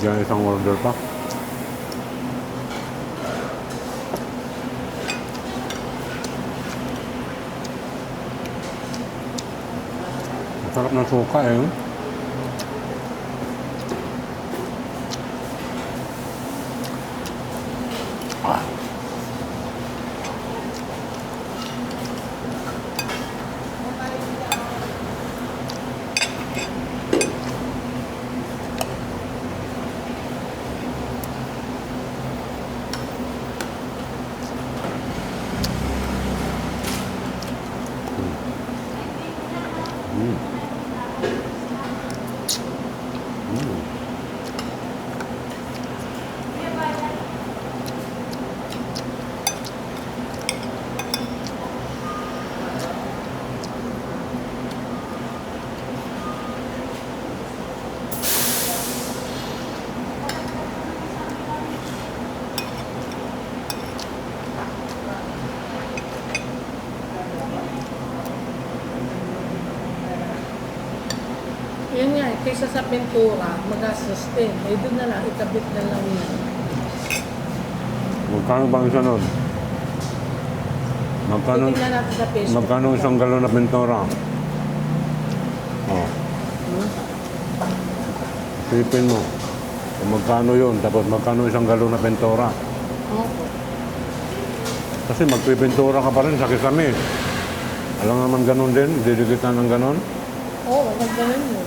Speaker 1: Yan isang order pa. Sarap ng suka eh.
Speaker 3: Yan nga, kaysa sa pintura, magastos din. Eh, doon na lang, ikabit na lang yan.
Speaker 1: Magkano ba ang isa nun?
Speaker 3: Titignan natin sa Facebook.
Speaker 1: Magkano isang galon na pintura? Oh. Isipin mo. Kung magkano yun, tapos magkano isang galon na pintura?
Speaker 3: Opo.
Speaker 1: Kasi magpipintura ka pa rin sa kisame. Alam naman ganun din, didikitan ng ganun.
Speaker 3: Oo, nagganon yun.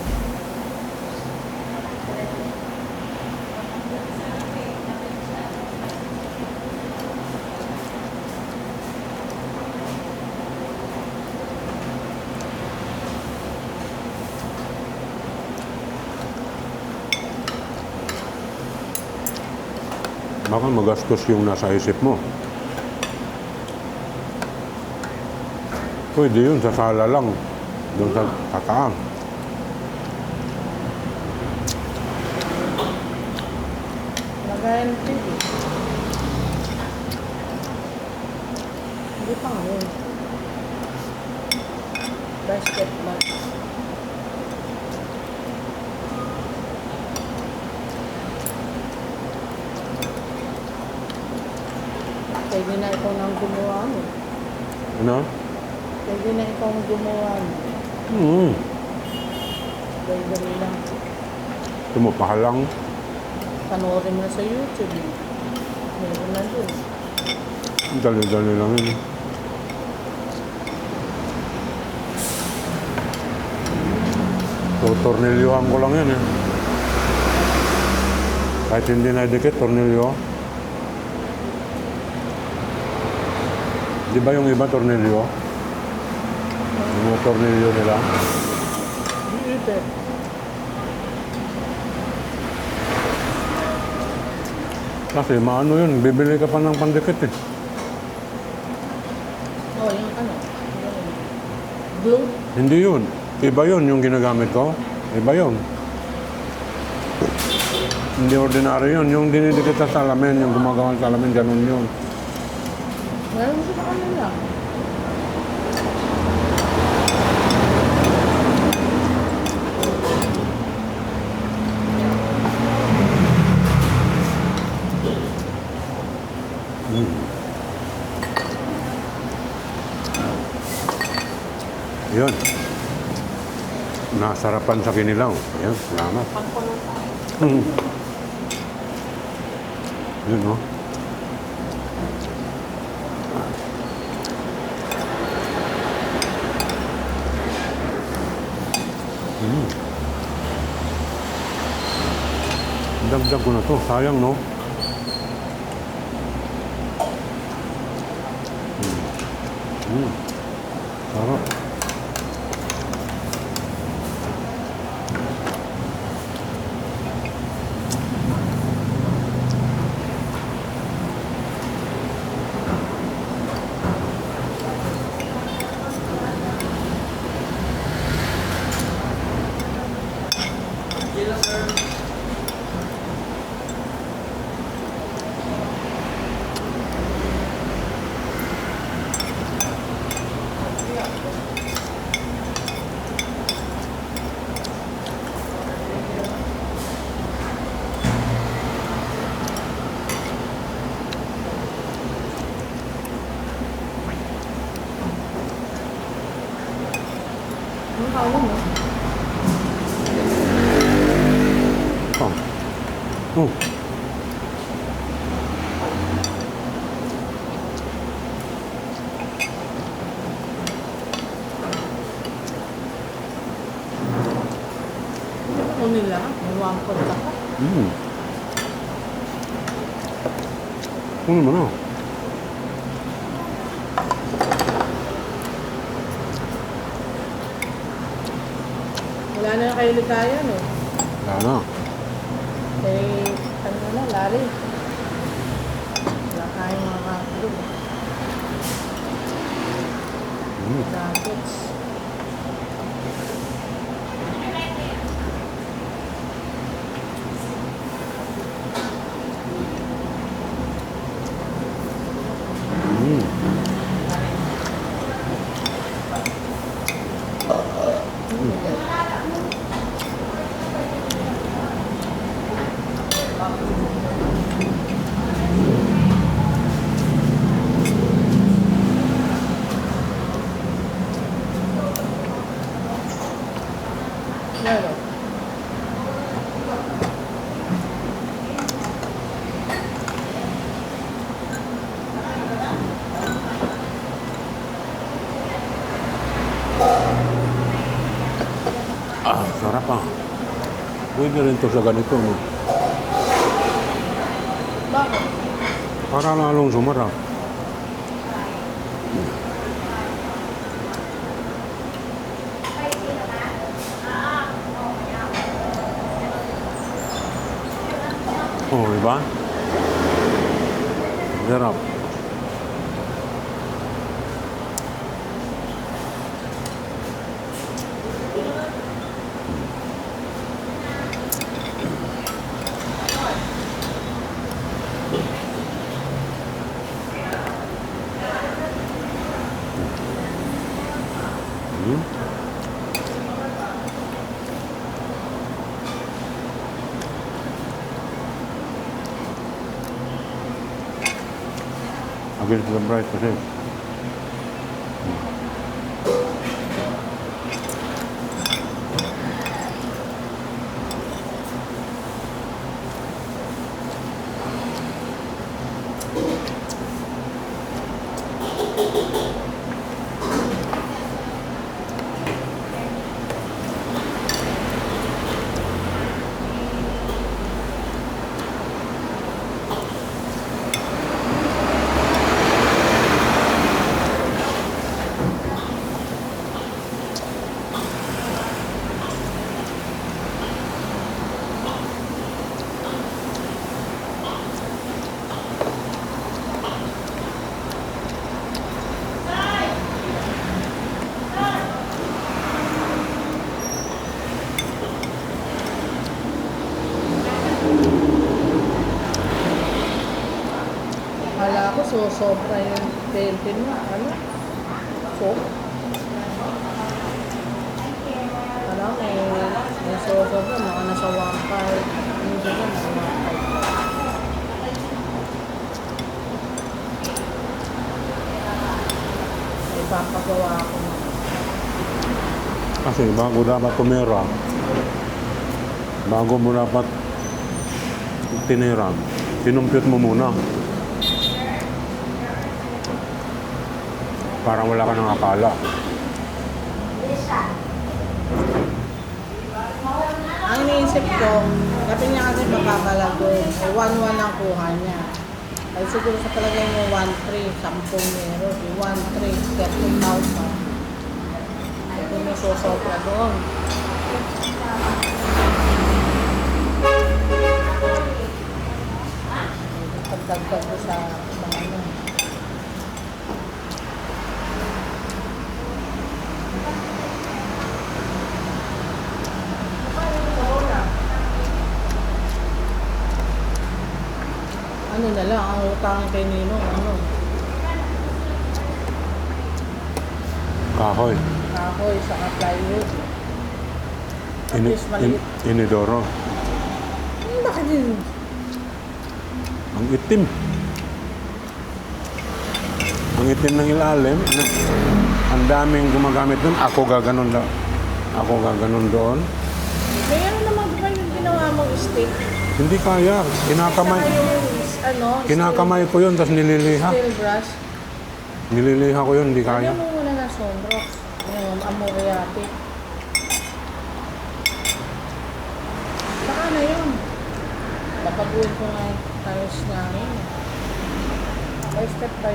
Speaker 1: Baka magastos yung nasa isip mo. Pwede yun, sa sala lang. Doon sa tataan.
Speaker 3: Lagayan TV. Hindi pa ngayon. Basket bag. Pwede na ikaw nang gumawa mo.
Speaker 1: Ano?
Speaker 3: Pwede na ikaw ang gumawa mo. Pwede rin lang.
Speaker 1: Tumupahalang.
Speaker 3: Panoorin mo na sa YouTube. Meron na doon.
Speaker 1: Dali-dali lang yun. So, tornilyohan ko lang yan eh. Kahit hindi na-dikit, tornilyo. Di ba yung iba tornilyo? Yung mga tornilyo nila.
Speaker 3: Ibe.
Speaker 1: Kasi maano yun, bibili ka pa ng pandikit eh.
Speaker 3: Oh, yung ano? Glue?
Speaker 1: Hindi yun. Iba yun yung ginagamit ko. Iba yun. Hindi ordinary yun. Yung dinidikit sa salamin, yung gumagawa sa salamin, ganun yun.
Speaker 3: Meron sa kanila.
Speaker 1: Yun. Nasarapan sa kinilaw. Yan, salamat. Yun, no? Dadagdag ko na to. Sayang, no? Sarap.
Speaker 2: Ang kawan mo.
Speaker 1: Oh. Oh.
Speaker 3: Ano nila? May po ka.
Speaker 1: Ano mo na?
Speaker 2: Wala na kayo ligaya, no?
Speaker 1: Wala na.
Speaker 2: Eh, ano na, lari. Wala kayong mga kakalo. Nuggets. Pero,
Speaker 1: Sarap ah. Pwede rin to sa ganito, no?
Speaker 2: bakit?
Speaker 1: Para lalong sumarap. Oh, diba? Sarap. Against the bright kasi.
Speaker 2: Akala ko sobra yung tentin mo. Ano? Soap? Alam, may sobra. Mga nasa 1.5. Hindi na, nasa 1.5. May papagawa ako na.
Speaker 1: Kasi bago dapat tumira, bago mo dapat tinira, sinumpyot mo muna. Para wala ka ng akala.
Speaker 3: Ang iniisip ko, sabi niya kasi mapapalago. 1-1 ang kuha niya. Ay siguro sa palagay mo 1-3, 10 euro. 1-3, 13,000. Kung may sosopra doon. Pagdagdag ko sa mga ano. Ano na lang, ang utang kay Ninong, ano,
Speaker 1: Kahoy.
Speaker 3: kahoy sa plywood. At
Speaker 1: Ini,
Speaker 3: least maliit.
Speaker 1: inidoro.
Speaker 3: Bakit yun?
Speaker 1: Ang itim. Ang itim ng ilalim. Ang daming gumagamit doon. Ako gaganon doon.
Speaker 3: Mayroon naman ba yung ginawa mong stick?
Speaker 1: Hindi kaya. Kinakamay.
Speaker 3: Saka yung, ano,
Speaker 1: Kinakamay ko yun, tapos nililiha.
Speaker 3: steel brush.
Speaker 1: Nililiha ko yun, hindi kaya.
Speaker 3: Ano mo muna na Sonrox? Yung Amoriati. Saka na yun. Papaguin ko nga yung tiles namin. By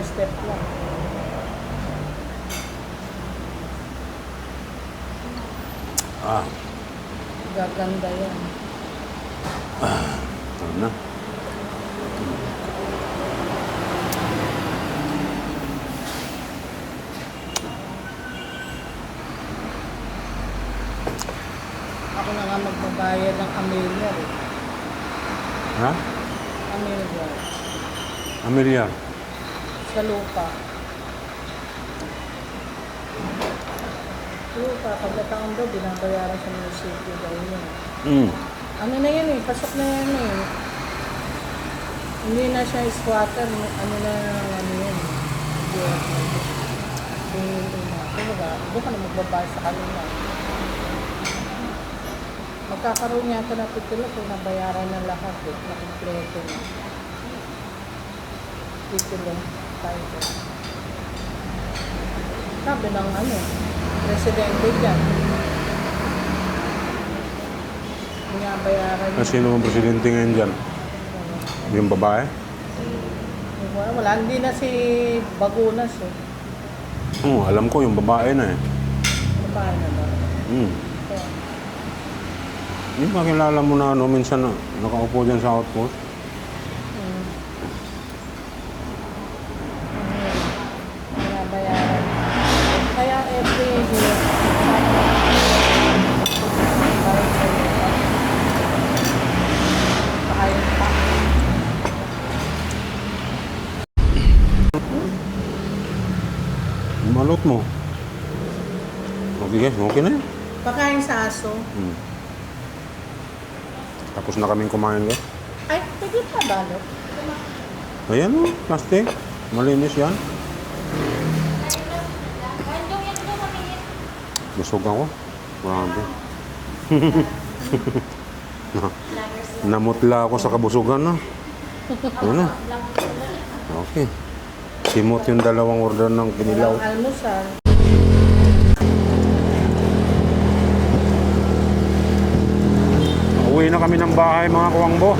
Speaker 3: step lang.
Speaker 1: Ah,
Speaker 3: Gaganda yan.
Speaker 1: ano na.
Speaker 3: Ako na nga magbabayad ng Amelia. Eh.
Speaker 1: Ha?
Speaker 3: Amelia.
Speaker 1: Amelia.
Speaker 3: Sa lupa. Lupa, pagkataon daw, binabayaran sa munisipyo daw yun.
Speaker 1: Mm.
Speaker 3: Ano na yan eh, pasok na yan eh. Hindi na siya squatter, ano na yan. Doon ka na magbabayad sa kanila. Magkakaroon niya ako ng titulo kung nabayaran ng lahat eh, na kompleto na. Titulo, tayo. Sabi ng ano, presidente dyan. Binabayaran niya.
Speaker 1: Sino ang presidente ngayon dyan? Yung babae?
Speaker 3: Wala, hindi na si Bagunas eh.
Speaker 1: Oo, alam ko yung babae na eh.
Speaker 3: Babae na ba?
Speaker 1: Mm. Yung makilala mo na ano, minsan na, nakaupo dyan sa outpost.
Speaker 3: Binabayaran. Kaya every year, saka yung pa.
Speaker 1: Malot mo. Okay guys, okay na yun.
Speaker 3: Pagkain sa aso.
Speaker 1: Mm. Tapos na kaming kumain guys.
Speaker 3: Ay, pwede pa balot.
Speaker 1: Ayan o, plastic. Malinis yan. Busog ako. Grabe. Namutla ako sa kabusugan na. Ano? Okay. Simot yung dalawang order ng kinilaw.
Speaker 3: Walang almusal.
Speaker 1: Uwi na kami ng bahay mga kuwangbo.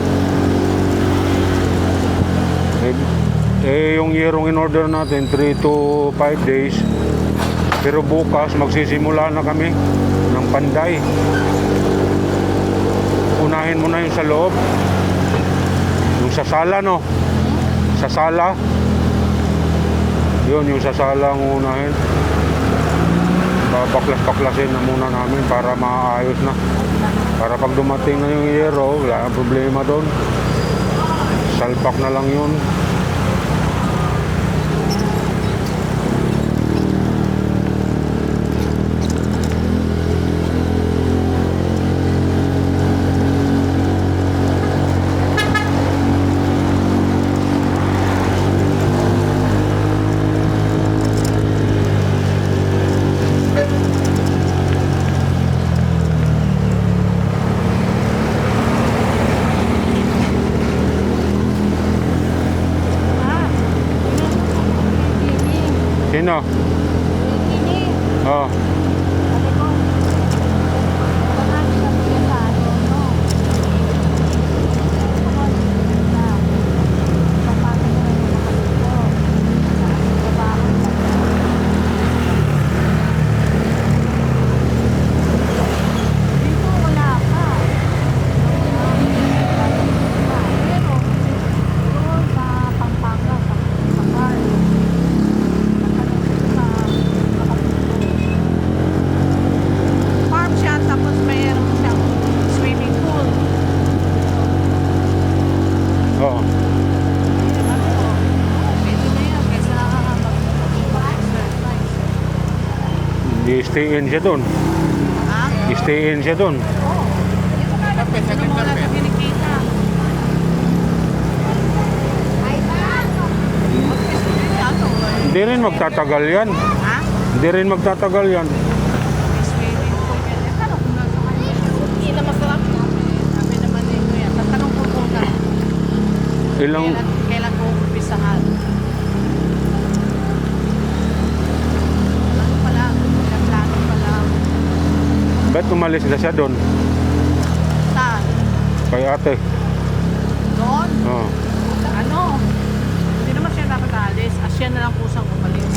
Speaker 1: Yung yerong in order natin 3 to 5 days. Pero bukas magsisimula na kami ng panday. Unahin mo na yung sa loob. Yung sa sala no. Sa sala. Yun yung sa sala ang unahin. Babaklas-baklasin na muna namin para maayos na. Para pag dumating na yung yero, wala ang problema doon. Salpak na lang yun. Sino? Oh. I-stay in siya doon.
Speaker 3: Ha?
Speaker 1: I-stay in siya doon.
Speaker 3: Ano mo wala sa kinikita? Ano ba?
Speaker 1: Hindi rin magtatagal yan.
Speaker 3: Ha?
Speaker 1: Hindi rin magtatagal yan.
Speaker 3: Swimming pool yan. Eh, tanong ko na sa kanya. Hindi na masarap. Sabi naman ni Kuya. Tatanong ko muna.
Speaker 1: Ilang,
Speaker 3: Kailan ko umpisahan? Ano pala? Plano pala.
Speaker 1: ba't umalis na siya doon?
Speaker 3: Saan?
Speaker 1: Kay ate.
Speaker 3: Doon?
Speaker 1: Oh.
Speaker 3: Ano? Hindi naman siya dapat alis. Asya na lang kusang umalis.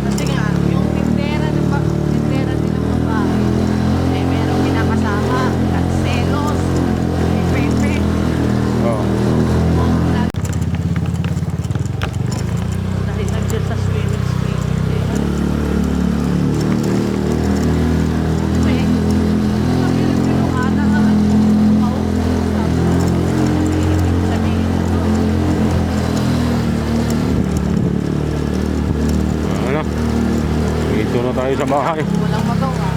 Speaker 3: Kasi nga, yung tindera nilang babae, eh, merong pinakasama. At selos. May pepe.
Speaker 1: Oh.
Speaker 3: Dahil nandiyan sa swimming pool. Kasi, sabi rin pinuhana nga ang sabihin na to.
Speaker 1: Ano? Dito na tayo sa bahay.
Speaker 3: Walang magawa.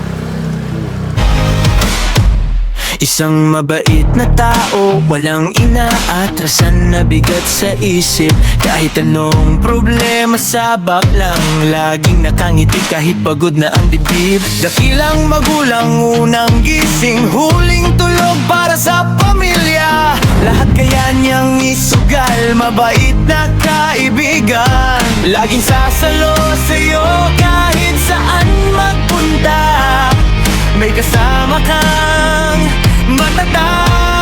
Speaker 9: Isang mabait na tao, walang inaatrasan na bigat sa isip. Kahit anong problema sabak lang, laging nakangiti kahit pagod na ang dibdib. Dakilang magulang, unang gising, huling tulog para sa pamilya. Lahat kaya niyang isugal, mabait na kaibigan. Laging sasalo sa'yo kahit saan magpunta. May kasama kang matatag.